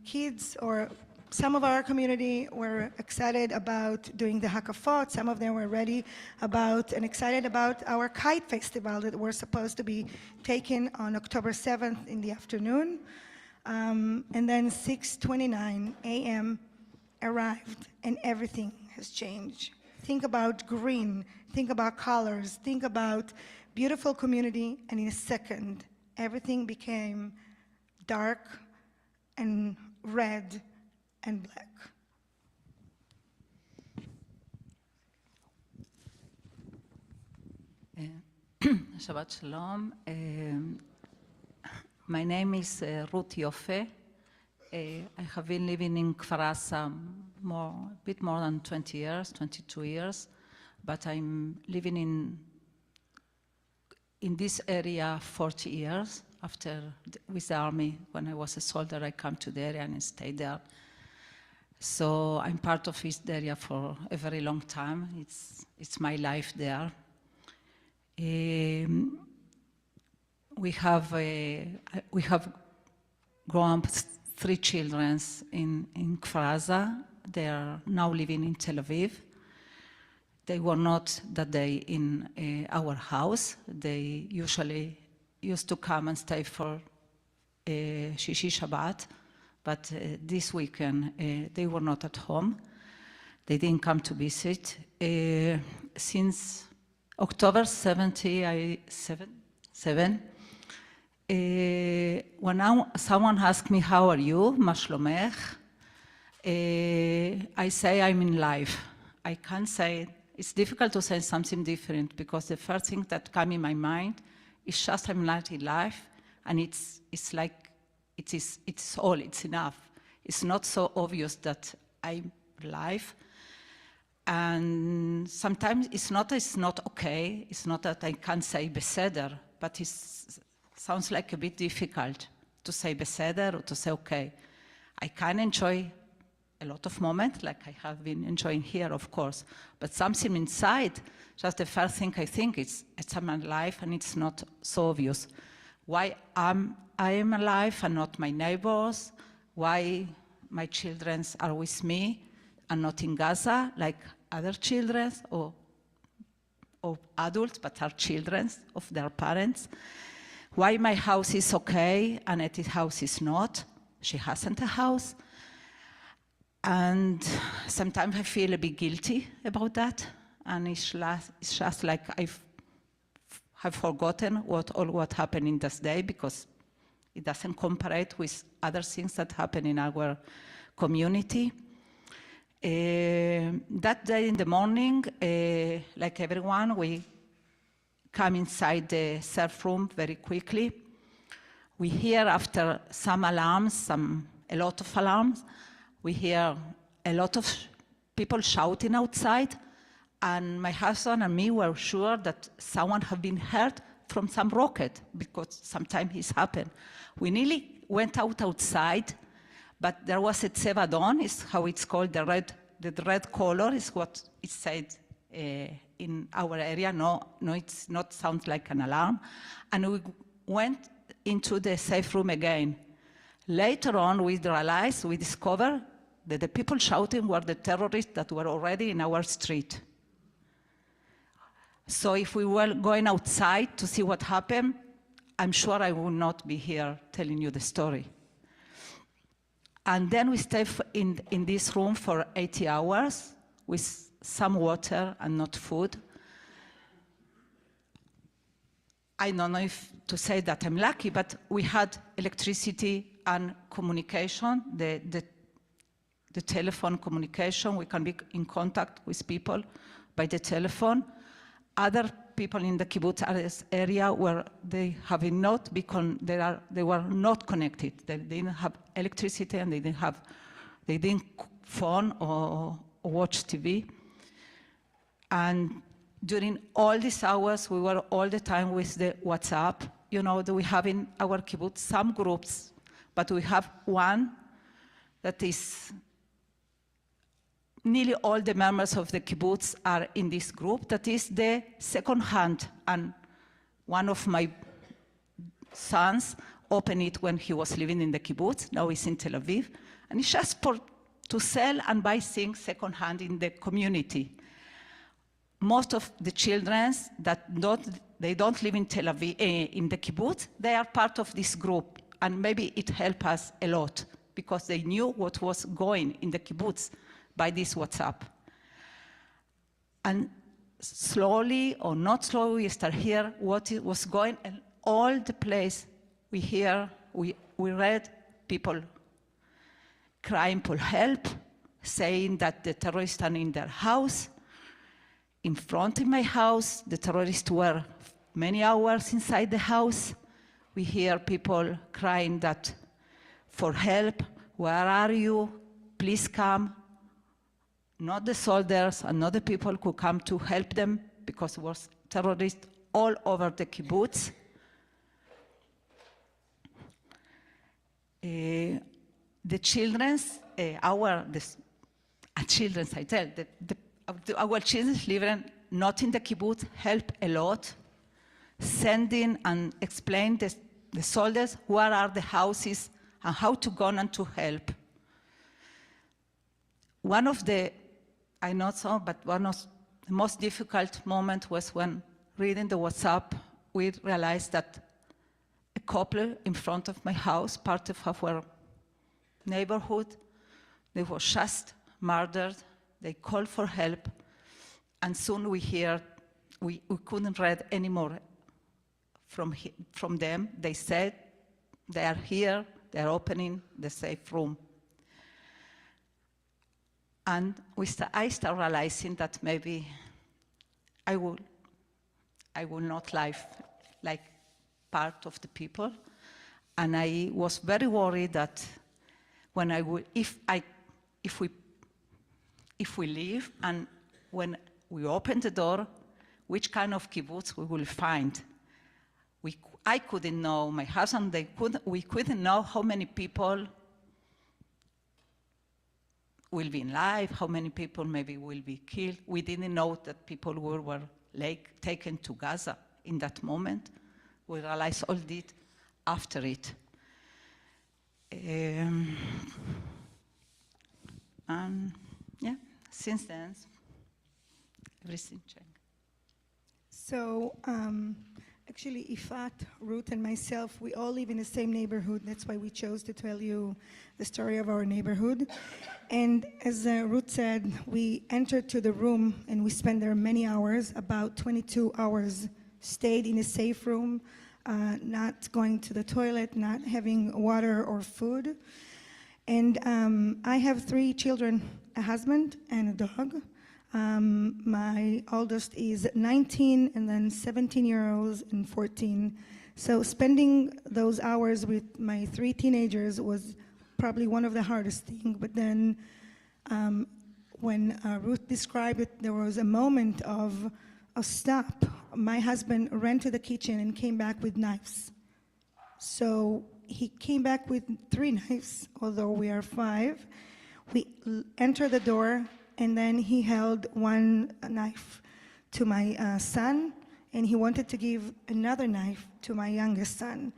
[SPEAKER 16] Kids or some of our community were excited about doing the Hakafot. Some of them were ready about and excited about our kite festival that were supposed to be taken on October 7th in the afternoon. And then 6:29 a.m. arrived, and everything has changed. Think about green, think about colors, think about beautiful community, and in a second, everything became dark and red and black.
[SPEAKER 17] Shabbat Shalom. My name is Ruth Yofe. I have been living in Kfar Aza a bit more than 20 years, 22 years, but I'm living in this area 40 years. With the army, when I was a soldier, I came to the area and stayed there. So I'm part of this area for a very long time. It's my life there. we have grown up 3 children in Kfar Aza. They are now living in Tel Aviv. They were not that day in our house. They usually used to come and stay for Shishi Shabbat, but this weekend they were not at home. They didn't come to visit. Since October 77, when someone asks me, how are you, ma shlomech, I say I'm in life. I can't say, it's difficult to say something different because the first thing that comes in my mind is just I'm not in life, and it's like, it's all, it's enough. It's not so obvious that I'm alive. And sometimes it's not okay. It's not that I can't say beseder, but it sounds like a bit difficult to say beseder or to say okay. I can enjoy a lot of moments, like I have been enjoying here, of course, but something inside, just the first thing I think it's I'm alive, and it's not so obvious. Why I am alive and not my neighbors? Why my children are with me and not in Gaza, like other children or adults, but are children of their parents? Why my house is okay and Etty's house is not? She hasn't a house. And sometimes I feel a bit guilty about that. And it's just like I've forgotten what happened in this day, because it doesn't compare with other things that happen in our community. That day in the morning, like everyone, we come inside the surf room very quickly. We hear after some alarms, a lot of alarms, we hear a lot of people shouting outside, and my husband and me were sure that someone had been hurt from some rocket, because sometimes it's happened. We nearly went outside, but there was a tzevadon, is how it's called, the red color is what it said in our area. No, it's not sounds like an alarm. And we went into the safe room again. Later on, we discovered that the people shouting were the terrorists that were already in our street. So if we were going outside to see what happened, I'm sure I would not be here telling you the story. And then we stayed in this room for 80 hours with some water and not food. I don't know if to say that I'm lucky, but we had electricity and communication, the telephone communication. We can be in contact with people by the telephone. Other people in the kibbutz area where they have not they were not connected. They didn't have electricity, and they didn't phone or watch TV. And during all these hours, we were all the time with the WhatsApp. You know, we have in our kibbutz some groups, but we have one that is nearly all the members of the kibbutz are in this group. That is the second hand, and one of my sons opened it when he was living in the kibbutz. Now he's in Tel Aviv, and it's just to sell and buy things second hand in the community. Most of the children that don't live in Tel Aviv, in the kibbutz, they are part of this group, and maybe it helped us a lot because they knew what was going in the kibbutz by this WhatsApp. And slowly or not slowly, we start hear what it was going, and all the place we read people crying for help, saying that the terrorists are in their house. In front of my house, the terrorists were many hours inside the house. We hear people crying that for help, where are you? Please come. Not the soldiers and not the people who come to help them, because there was terrorists all over the kibbutz. The children's, our children's, I tell, our children's living not in the kibbutz help a lot. sending and explain the soldiers where are the houses and how to go and to help. One of the, I know so, but one of the most difficult moments was when reading the WhatsApp, we realized that a couple in front of my house, part of our neighborhood, they were just murdered. They called for help, and soon we couldn't read anymore from them. They said they are here, they are opening the safe room. And I started realizing that maybe I will not live like part of the people, and I was very worried that when if we leave and when we open the door, which kind of kibbutz we will find. I couldn't know, my husband, we couldn't know how many people will be in life, how many people maybe will be killed. We didn't know that people were taken to Gaza in that moment. We realized all this after it. And yeah, since then, everything changed.
[SPEAKER 16] So actually, Ifat, Ruth, and myself, we all live in the same neighborhood. That's why we chose to tell you the story of our neighborhood. And as Ruth said, we entered to the room and we spent there many hours, about 22 hours, stayed in a safe room, not going to the toilet, not having water or food. And I have 3 children, a husband and a dog. My oldest is 19, and then 17-year-olds and 14. So spending those hours with my 3 teenagers was probably one of the hardest things. But then when Ruth described it, there was a moment of a stop. My husband ran to the kitchen and came back with knives. So he came back with 3 knives, although we are 5. We entered the door, and then he held one knife to my son, and he wanted to give another knife to my youngest son.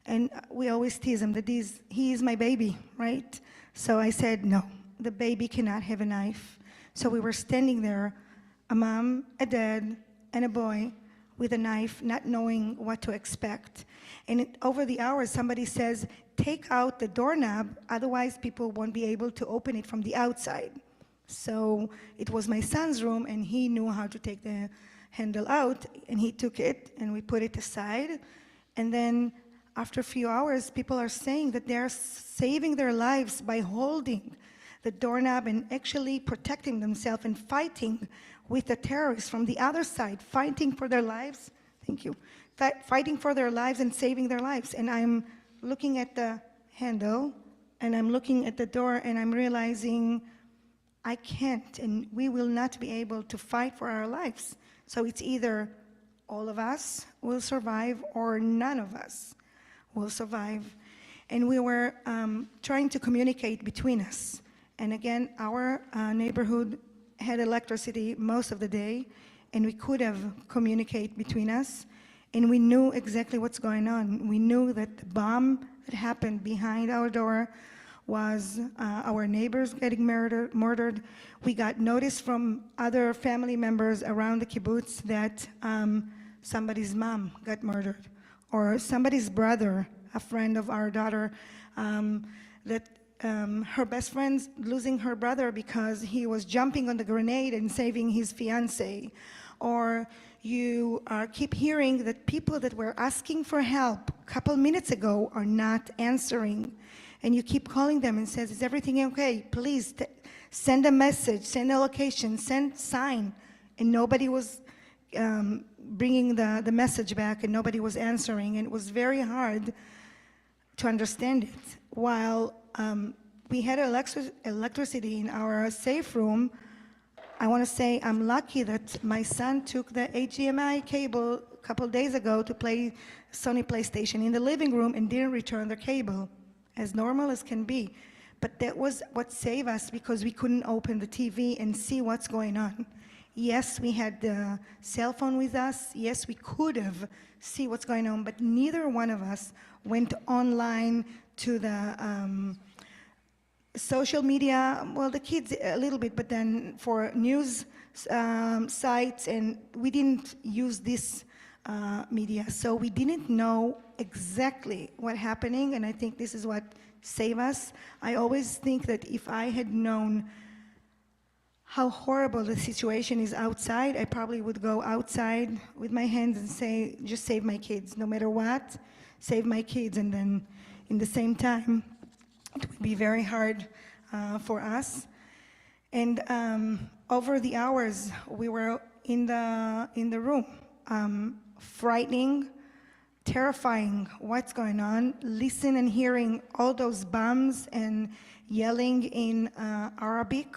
[SPEAKER 16] And we always tease him that he is my baby, right? So I said, no, the baby cannot have a knife. So we were standing there, a mom, a dad, and a boy with a knife, not knowing what to expect. And over the hours, somebody says, take out the doorknob, otherwise people won't be able to open it from the outside. So it was my son's room, and he knew how to take the handle out, and he took it, and we put it aside. And then after a few hours, people are saying that they're saving their lives by holding the doorknob and actually protecting themselves and fighting with the terrorists from the other side, fighting for their lives. Thank you. Fighting for their lives and saving their lives. And I'm looking at the handle, and I'm looking at the door, and I'm realizing I can't, and we will not be able to fight for our lives. So it's either all of us will survive or none of us will survive. And we were trying to communicate between us. And again, our neighborhood had electricity most of the day, and we could have communicated between us, and we knew exactly what's going on. We knew that the bomb that happened behind our door was our neighbors getting murdered. We got notice from other family members around the kibbutz that somebody's mom got murdered, or somebody's brother, a friend of our daughter, that her best friend's losing her brother because he was jumping on the grenade and saving his fiancée. Or you keep hearing that people that were asking for help a couple minutes ago are not answering. And you keep calling them and says, is everything okay? Please send a message, send a location, send sign. And nobody was bringing the message back, and nobody was answering. And it was very hard to understand it. While we had electricity in our safe room, I want to say I'm lucky that my son took the HDMI cable a couple days ago to play Sony PlayStation in the living room and didn't return the cable, as normal as can be. But that was what saved us, because we couldn't open the TV and see what's going on. Yes, we had the cell phone with us. Yes, we could have see what's going on, but neither one of us went online to the social media. Well, the kids a little bit, but then for news sites, and we didn't use this media, so we didn't know exactly what happening, and I think this is what saved us. I always think that if I had known how horrible the situation is outside, I probably would go outside with my hands and say, just save my kids, no matter what, save my kids. And then in the same time, it would be very hard for us. And over the hours, we were in the room, frightening, terrifying what's going on, listen and hearing all those bombs and yelling in Arabic.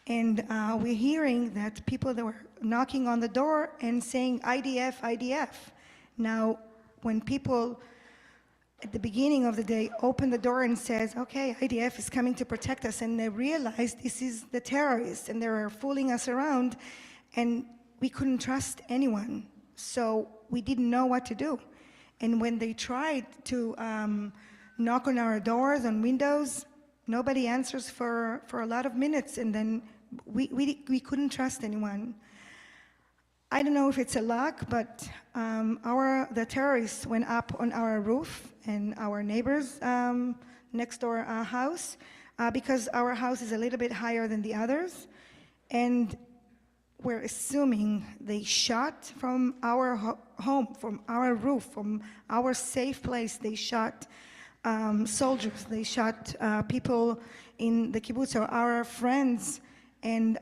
[SPEAKER 16] And we're hearing that people that were knocking on the door and saying IDF, IDF. Now, when people at the beginning of the day open the door and says, okay, IDF is coming to protect us, and they realize this is the terrorists and they're fooling us around, and we couldn't trust anyone. So we didn't know what to do. And when they tried to knock on our doors and windows, nobody answers for a lot of minutes, and then we couldn't trust anyone. I don't know if it's a luck, but the terrorists went up on our roof and our neighbors next door house, because our house is a little bit higher than the others, and we're assuming they shot from our home, from our roof, from our safe place. They shot soldiers, they shot people in the kibbutz or our friends, and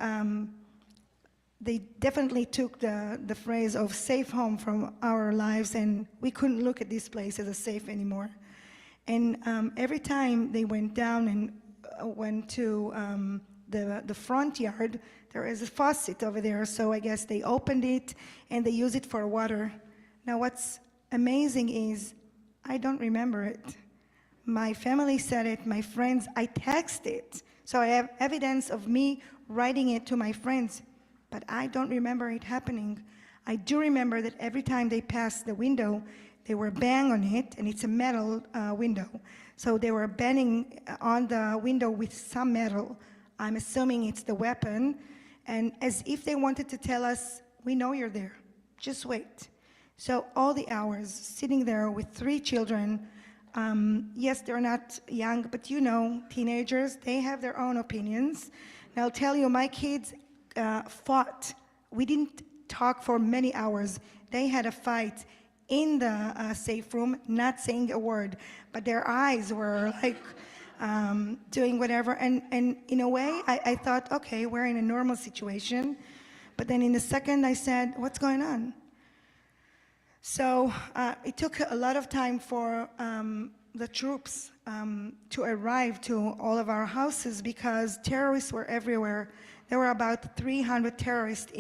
[SPEAKER 16] they definitely took the phrase of safe home from our lives, and we couldn't look at this place as a safe anymore. And every time they went down and went to the front yard, there is a faucet over there, so I guess they opened it and they use it for water. Now what's amazing is I don't remember it. My family said it, my friends, I texted it. So I have evidence of me writing it to my friends, but I don't remember it happening. I do remember that every time they passed the window, they were banging on it, and it's a metal window. So they were banging on the window with some metal. I'm assuming it's the weapon, and as if they wanted to tell us, we know you're there, just wait. So all the hours, sitting there with 3 children, yes, they're not young, but you know, teenagers, they have their own opinions. And I'll tell you, my kids fought. We didn't talk for many hours. They had a fight in the safe room, not saying a word, but their eyes were like doing whatever. And in a way, I thought, okay, we're in a normal situation. But then in a second, I said, what's going on? So it took a lot of time for the troops to arrive to all of our houses, because terrorists were everywhere. There were about 300 terrorists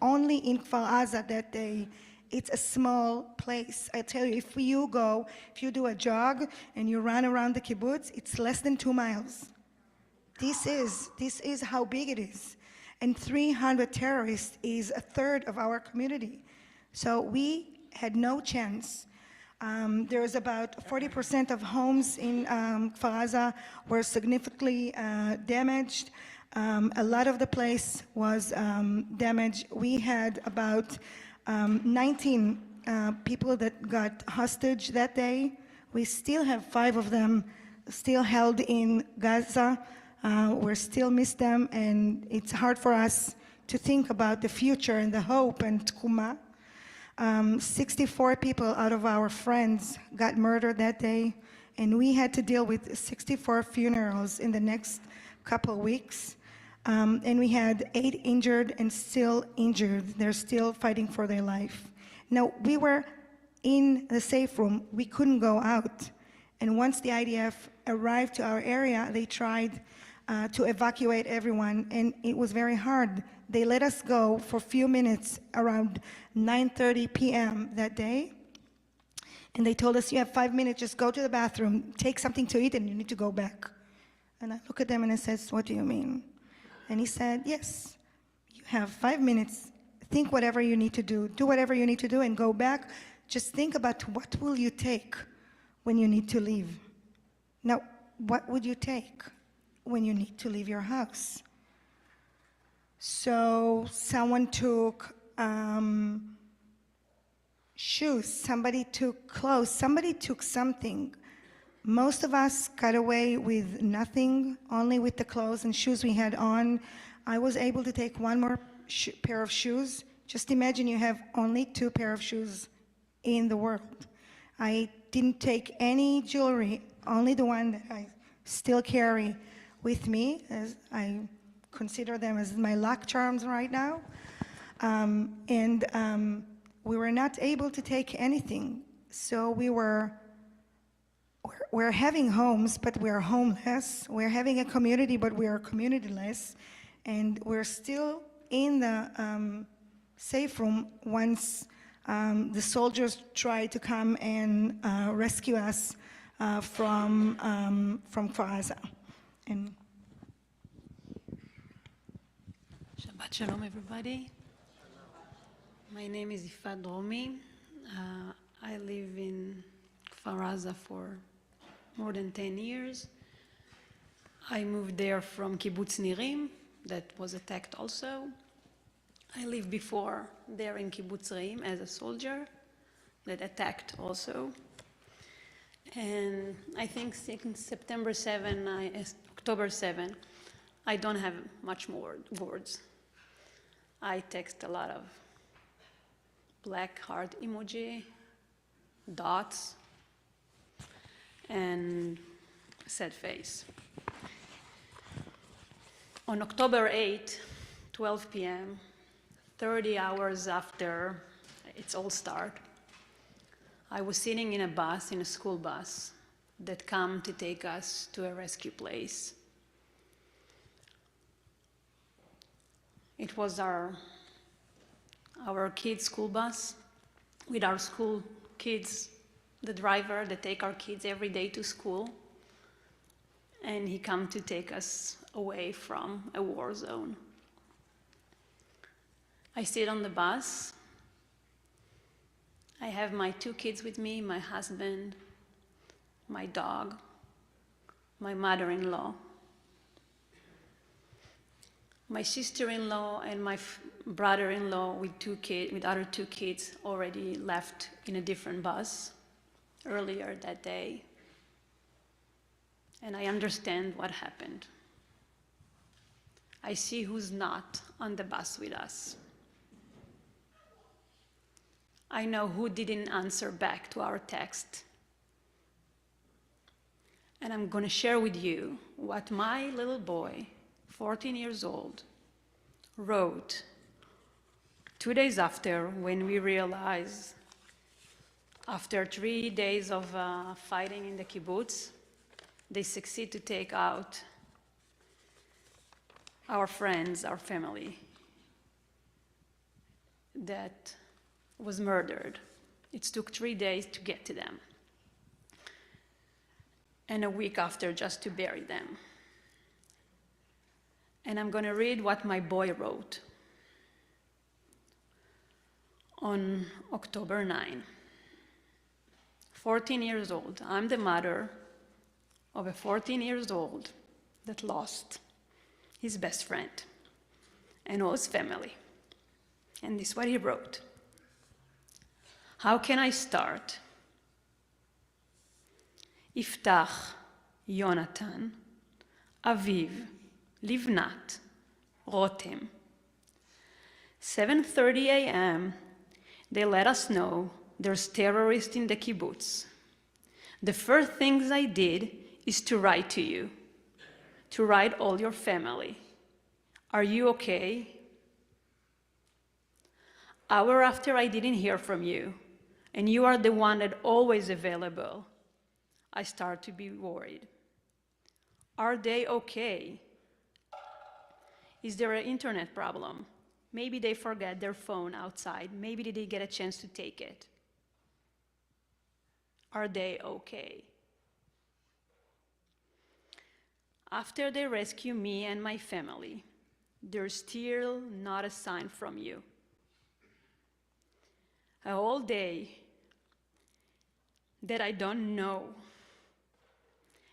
[SPEAKER 16] only in Kfar Aza that day. It's a small place. I tell you, if you do a jog and you run around the kibbutz, it's less than 2 miles. This is how big it is. And 300 terrorists is a third of our community. So we had no chance. There's about 40% of homes in Kfar Aza were significantly damaged. A lot of the place was damaged. We had about 19 people that got hostage that day. We still have 5 of them still held in Gaza. We still miss them, and it's hard for us to think about the future and the hope and tkuma. 64 people out of our friends got murdered that day, and we had to deal with 64 funerals in the next couple weeks. And we had 8 injured and still injured. They're still fighting for their life. Now, we were in the safe room. We couldn't go out. And once the IDF arrived to our area, they tried to evacuate everyone, and it was very hard. They let us go for a few minutes around 9:30 p.m. that day, and they told us, you have 5 minutes, just go to the bathroom, take something to eat, and you need to go back. And I look at them and I said, what do you mean? And he said, yes, you have 5 minutes, think whatever you need to do whatever you need to do, and go back. Just think about what will you take when you need to leave. Now, what would you take when you need to leave your house? So someone took shoes, somebody took clothes, somebody took something. Most of us got away with nothing, only with the clothes and shoes we had on. I was able to take one more pair of shoes. Just imagine you have only 2 pair of shoes in the world. I didn't take any jewelry, only the one that I still carry with me, as I consider them as my luck charms right now. We were not able to take anything. So we're having homes, but we're homeless. We're having a community, but we are communityless. And we're still in the safe room once the soldiers try to come and rescue us from Gaza. And
[SPEAKER 19] Shabbat Shalom, everybody. My name is Ifat Dromi. I live in Kfar Aza for more than 10 years. I moved there from Kibbutz Nirim, that was attacked also. I lived before there in Kibbutz Reim as a soldier that attacked also. And I think since October 7, I don't have much more words. I text a lot of black heart emoji, dots, and sad face. On October 8, 12 p.m., 30 hours after it's all start, I was sitting in a bus, in a school bus, that come to take us to a rescue place. It was our kids' school bus with our school kids, the driver that take our kids every day to school, and he come to take us away from a war zone. I sit on the bus. I have my 2 kids with me, my husband, my dog, my mother-in-law. My sister-in-law and my brother-in-law with other 2 kids already left in a different bus earlier that day. And I understand what happened. I see who's not on the bus with us. I know who didn't answer back to our text. And I'm going to share with you what my little boy, 14 years old, wrote 2 days after, when we realized, after 3 days of fighting in the kibbutz, they succeed to take out our friends, our family, that was murdered. It took 3 days to get to them, and a week after just to bury them. And I'm going to read what my boy wrote on October 9. 14 years old. I'm the mother of a 14 years old that lost his best friend and all his family. And this is what he wrote. How can I start? Iftach, Yonatan, Aviv, Livnat, Rotem. 7:30 a.m., they let us know there's terrorists in the kibbutz. The first things I did is to write to you, to write all your family. Are you okay? Hour after I didn't hear from you, and you are the one that always available, I start to be worried. Are they okay? Is there an internet problem? Maybe they forgot their phone outside. Maybe they didn't get a chance to take it. Are they okay? After they rescue me and my family,
[SPEAKER 20] There's still not a sign from you. A whole day that I don't know.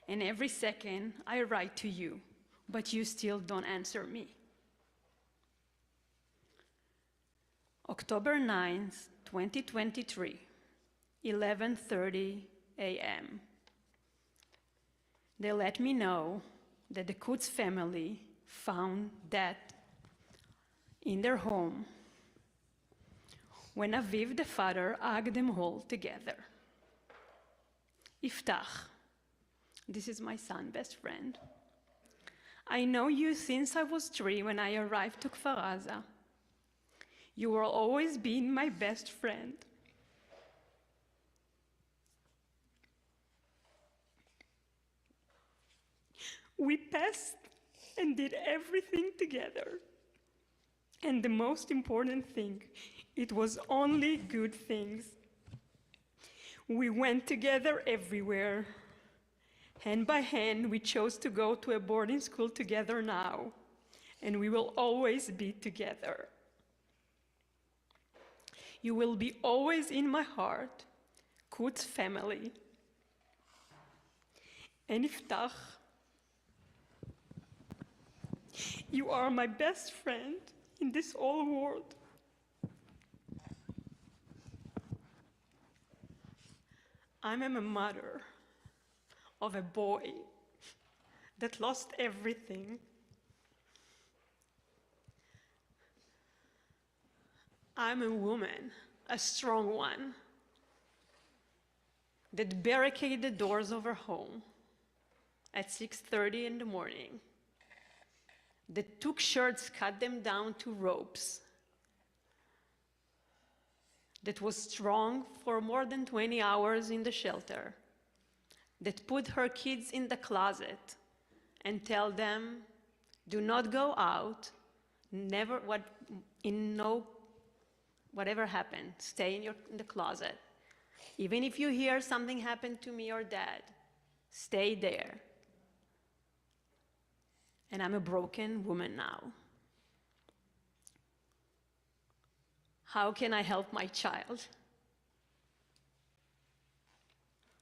[SPEAKER 20] And every second I write to you, but you still don't answer me. October 9th, 2023, 11:30 a.m. They let me know that the Kutz family found dead in their home when Aviv, the father, hugged them all together. Iftach, this is my son, best friend. I know you since I was 3 when I arrived to Kfar Aza. You will always be my best friend. We passed and did everything together. And the most important thing, it was only good things. We went together everywhere. Hand by hand, we chose to go to a boarding school together now, and we will always be together. You will be always in my heart, Kutz family. And Iftach, you are my best friend in this whole world. I'm a mother of a boy that lost everything. I'm a woman, a strong one, that barricaded the doors of her home at 6:30 in the morning, that took shirts, cut them down to ropes, that was strong for more than 20 hours in the shelter, that put her kids in the closet and tell them, do not go out, never, whatever happened, stay in the closet. Even if you hear something happened to me or dad, stay there. And I'm a broken woman now. How can I help my child?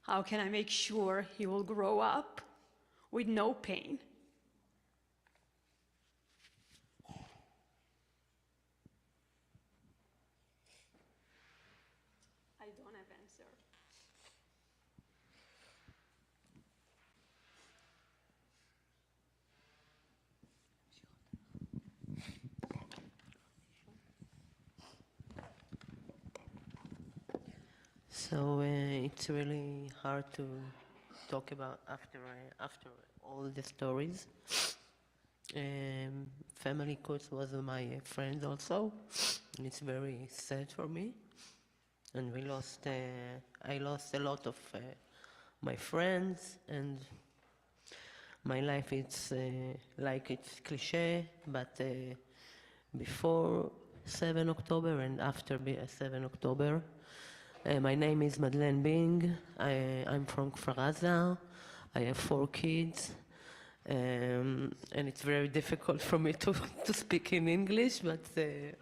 [SPEAKER 20] How can I make sure he will grow up with no pain? I don't have answer.
[SPEAKER 21] So it's really hard to talk about after all the stories. Family coach was my friend also, and it's very sad for me. And I lost a lot of my friends, and my life it's like it's cliche, but before 7 October and after 7 October. My name is Madeleine Bing. I'm from Kfar Aza. I have 4 kids. And it's very difficult for me to speak in English, but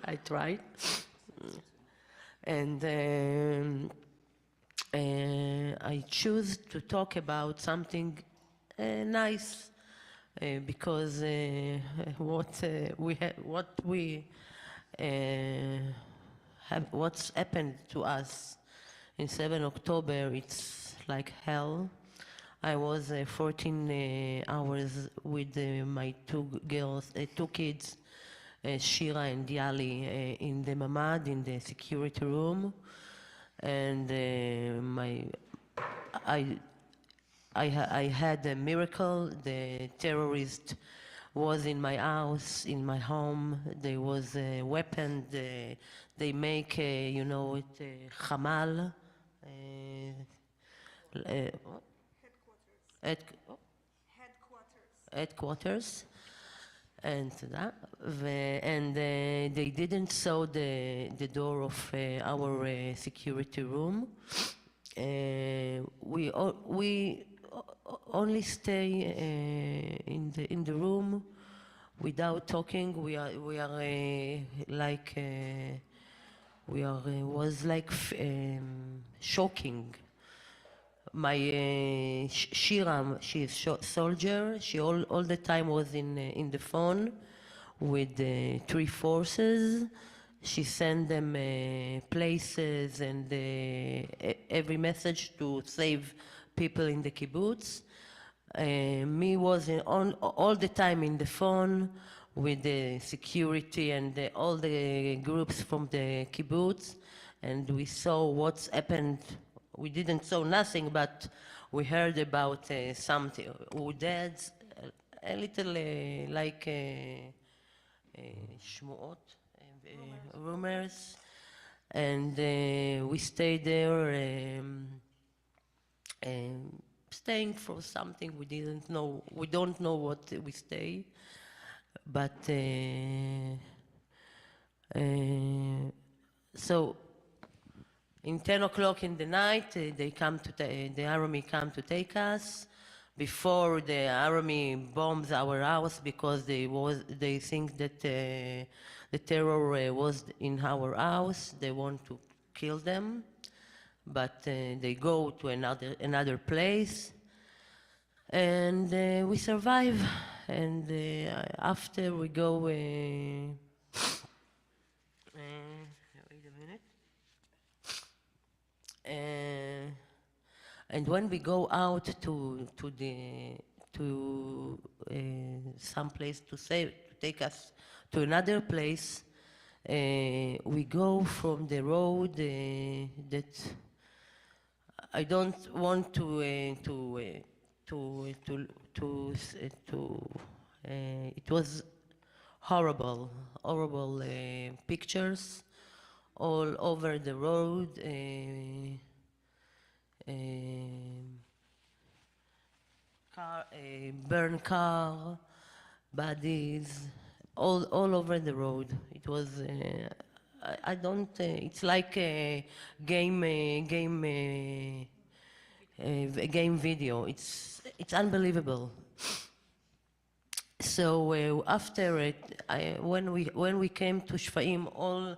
[SPEAKER 21] I tried. And I choose to talk about something nice because what's happened to us in 7 October, it's like hell. I was 14 hours with my 2 kids, Shira and Diali, in the mamad, in the security room. And I had a miracle. The terrorist was in my house, in my home. There was a weapon. They make, Hamal. Headquarters. And they didn't saw the door of our security room. We only stay in the room without talking, we are like was like shocking. My Shira, she is soldier. She all the time was in the phone with the three forces. She sent them places and every message to save people in the kibbutz. Me was all the time in the phone with the security and all the groups from the kibbutz, and we saw what's happened. We didn't saw nothing, but we heard about something who dead, a little like shmuot, rumors, and we stayed there. Staying for something we didn't know. We don't know what we stay, but so in 10 o'clock in the night, they come to the army come to take us. Before the army bombs our house because they think that the terror was in our house. They want to kill them. But they go to another place, and we survive. And after we go, wait a minute. And when we go out to some place to take us to another place, we go from the road that. I don't want to. It was horrible pictures all over the road. Burned car, bodies, all over the road. It was. I don't. It's like a game video. It's unbelievable. So after it, when we came to Shfaim, all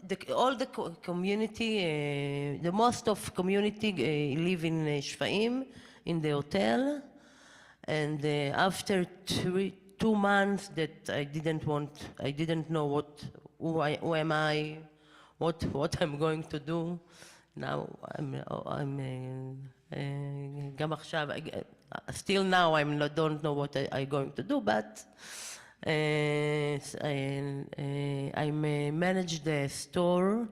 [SPEAKER 21] the community, the most of community live in Shfaim in the hotel, and after 2 months that I didn't know who am I, what I'm going to do. Now גם עכשיו, still now don't know what I'm going to do, but I manage the store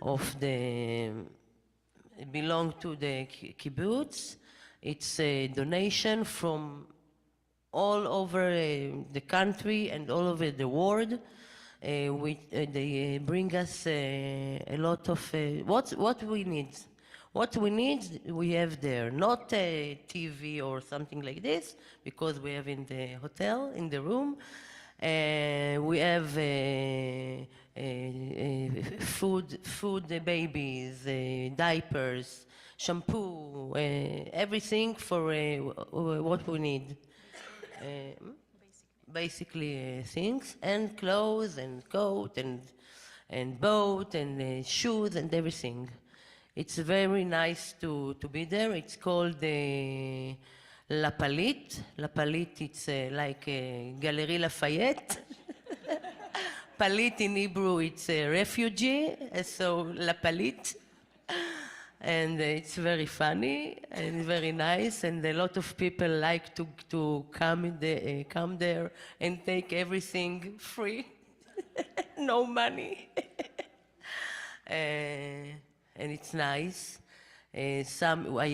[SPEAKER 21] of belong to the kibbutz. It's a donation from all over the country and all over the world. They bring us a lot of what we need. What we need, we have there. Not a TV or something like this, because we have in the hotel, in the room. We have food, babies, diapers, shampoo, everything for what we need. Basically things, and clothes and coat and boat and shoes and everything. It's very nice to be there. It's called La Palit. La Palit, it's like Galerie Lafayette. Palit in Hebrew, it's a refugee, so La Palit. And it's very funny and very nice, and a lot of people like to come there and take everything free, no money, and it's nice. I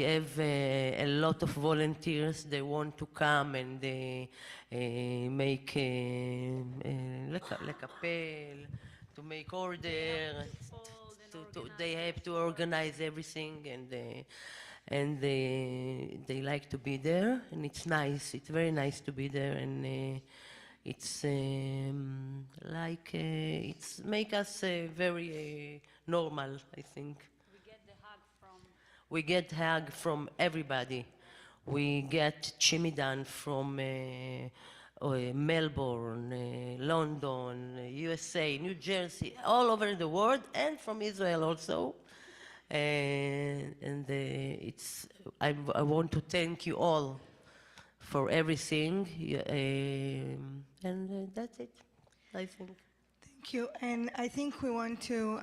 [SPEAKER 21] have a lot of volunteers. They want to come and make לקפל, to make order. They have to organize everything, and they like to be there, and it's nice. It's very nice to be there, and it's like it's make us very normal, I think. We get hug from everybody. We get chimidan from Melbourne, London, USA, New Jersey, all over the world, and from Israel also. I want to thank you all for everything, and that's it, I think.
[SPEAKER 16] Thank you. And I think we want to,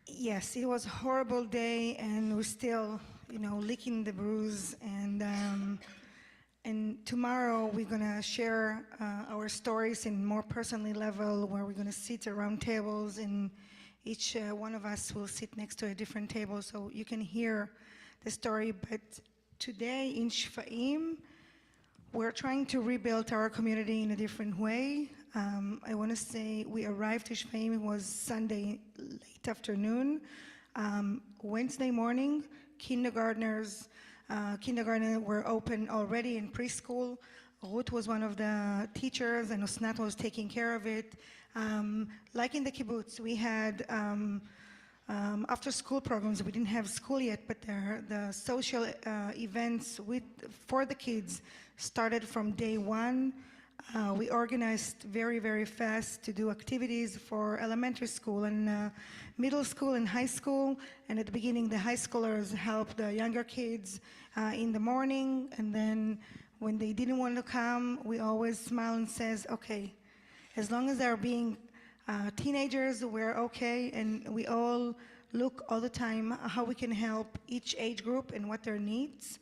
[SPEAKER 16] yes, it was a horrible day, and we're still, licking the bruise. And tomorrow we're gonna share our stories in more personally level, where we're gonna sit around tables, and each one of us will sit next to a different table, so you can hear the story. But today in Shfaim, we're trying to rebuild our community in a different way. I want to say we arrived to Shfaim, it was Sunday late afternoon. Wednesday morning, kindergartners were open already in preschool. Ruth was one of the teachers, and Osnat was taking care of it. Like in the kibbutz, we had after-school programs. We didn't have school yet, but the social events for the kids started from day one. We organized very, very fast to do activities for elementary school and middle school and high school. And at the beginning, the high schoolers helped the younger kids in the morning. And then when they didn't want to come, we always smile and says, okay, as long as they're being teenagers, we're okay. And we all look all the time how we can help each age group and what their needs.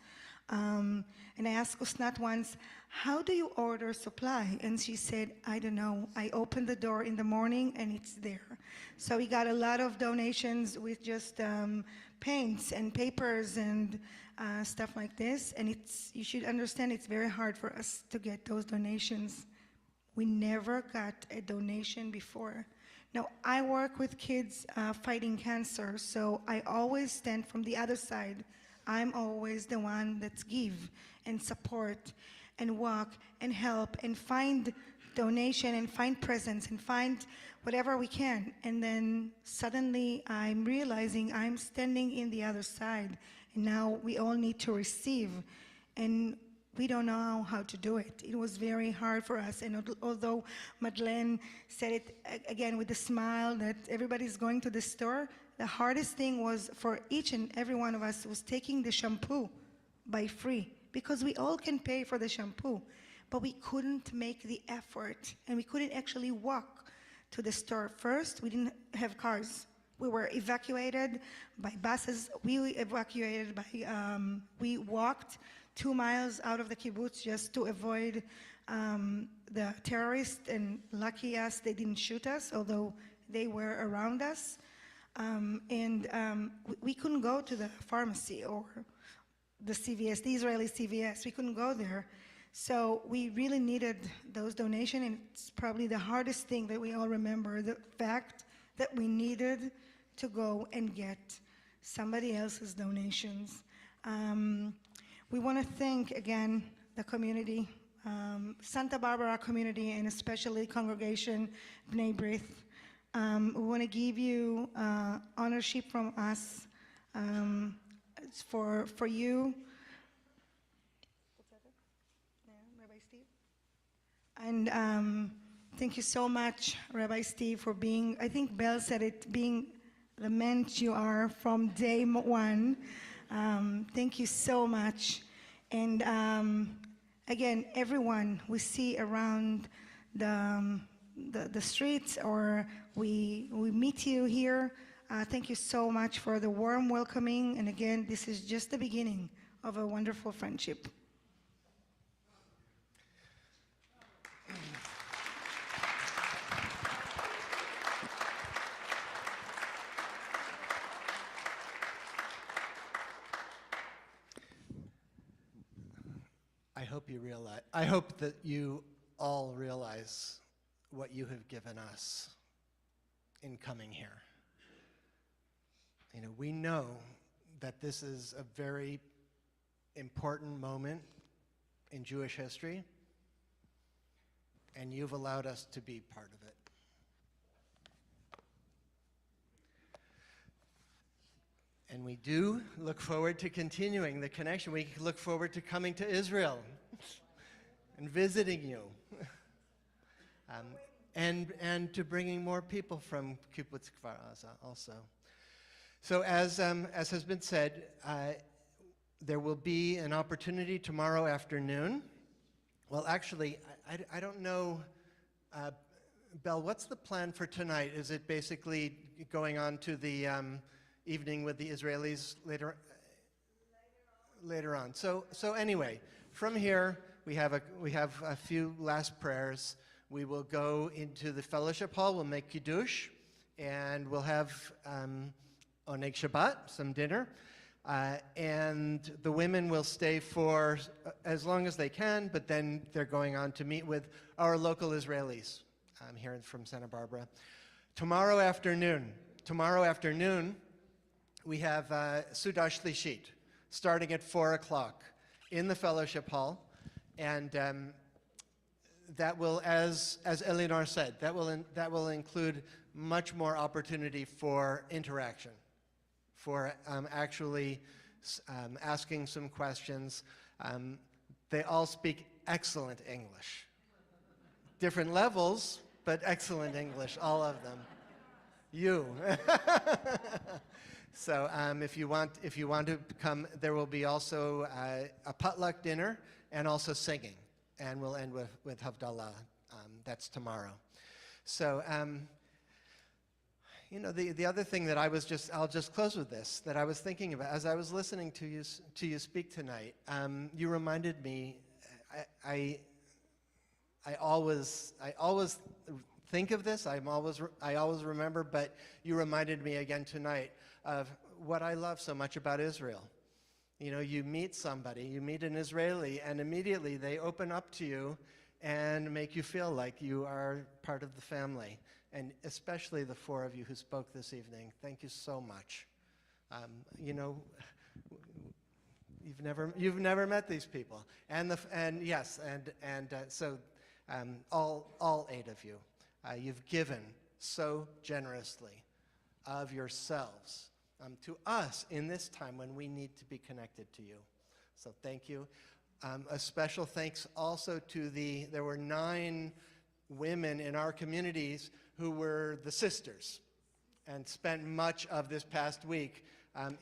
[SPEAKER 16] And I asked Usnat once, how do you order supply? And she said, I don't know. I open the door in the morning and it's there. So we got a lot of donations with just paints and papers and stuff like this. And you should understand, it's very hard for us to get those donations. We never got a donation before. Now, I work with kids fighting cancer, so I always stand from the other side. I'm always the one that's give and support and walk and help and find donation and find presents and find whatever we can. And then suddenly I'm realizing I'm standing in the other side, and now we all need to receive. And we don't know how to do it. It was very hard for us. And although Madeleine said it again with a smile that everybody's going to the store, the hardest thing was for each and every one of us was taking the shampoo by free, because we all can pay for the shampoo, but we couldn't make the effort, and we couldn't actually walk to the store. First, we didn't have cars. We were evacuated by buses. We walked 2 miles out of the kibbutz just to avoid the terrorists, and lucky us, they didn't shoot us, although they were around us. We couldn't go to the pharmacy or the CVS, the Israeli CVS. We couldn't go there. So we really needed those donations, and it's probably the hardest thing that we all remember, the fact that we needed to go and get somebody else's donations. We want to thank again the community, Santa Barbara community, and especially congregation Bnei B'rith. We want to give you ownership from us. It's for you. Rabbi Steve. And thank you so much, Rabbi Steve, for being, I think Belle said it, being the mensch you are from day one. Thank you so much. And again, everyone we see around the streets, or we meet you here, thank you so much for the warm welcoming. And again, this is just the beginning of a wonderful friendship.
[SPEAKER 18] I hope that you all realize what you have given us in coming here. We know that this is a very important moment in Jewish history, and you've allowed us to be part of it. And we do look forward to continuing the connection. We look forward to coming to Israel and visiting you. And to bringing more people from Kibbutz Kfar Aza also. So as has been said, there will be an opportunity tomorrow afternoon. Well, actually, I don't know, Belle, what's the plan for tonight? Is it basically going on to the evening with the Israelis later on? So anyway, from here we have a few last prayers. We will go into the fellowship hall. We'll make kiddush, and we'll have oneg Shabbat, some dinner. And the women will stay for as long as they can, but then they're going on to meet with our local Israelis here from Santa Barbara. Tomorrow afternoon, we have Sudah Shlishit, starting at 4 o'clock in the fellowship hall. And that will, as Eleanor said, that will include much more opportunity for interaction, for actually asking some questions. They all speak excellent English. Different levels, but excellent English, all of them. You. So if you want to come, there will be also a potluck dinner and also singing. And we'll end with Havdalah. That's tomorrow. So, the other thing that I'll just close with this, that I was thinking about as I was listening to you speak tonight. You reminded me. I always think of this. I always remember. But you reminded me again tonight of what I love so much about Israel. You meet somebody, you meet an Israeli, and immediately they open up to you and make you feel like you are part of the family. And especially the four of you who spoke this evening, thank you so much. You've never met these people, so all 8 of you, you've given so generously of yourselves to us in this time when we need to be connected to you. So thank you. A special thanks also to there were 9 women in our communities who were the sisters and spent much of this past week.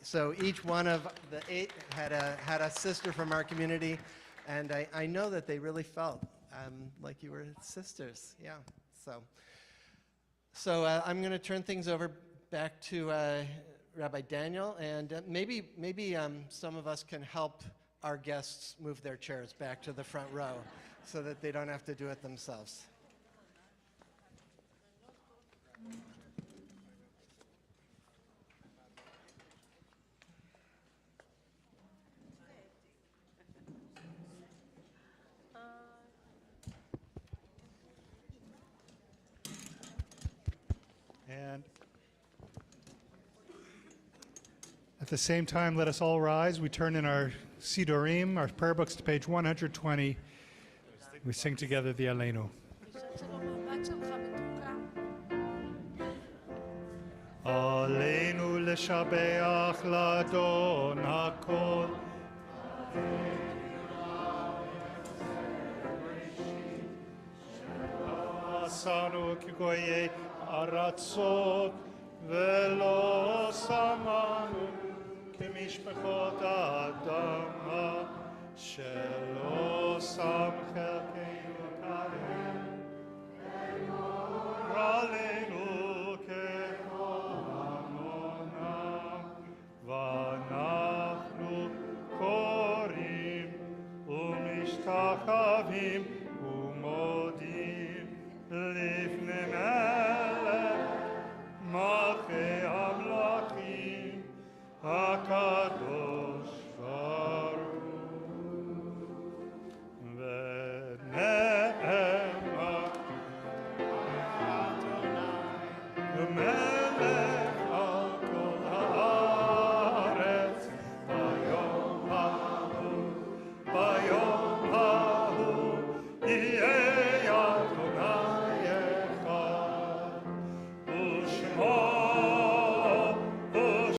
[SPEAKER 18] So each one of the 8 had a sister from our community, and I know that they really felt like you were sisters. Yeah. So I'm going to turn things over back to Rabbi Daniel, and maybe some of us can help our guests move their chairs back to the front row so that they don't have to do it themselves.
[SPEAKER 1] And at the same time, let us all rise. We turn in our Sidurim, our prayer books, to page 120. We sing together the Aleinu. Aleinu leshabeach ladon hakol. Asanu kikoye aratzot velo samanu kemishpechot adama shelo sam chelkeinu kahem raleinu kechol amonam vanachnu korim umishtachavim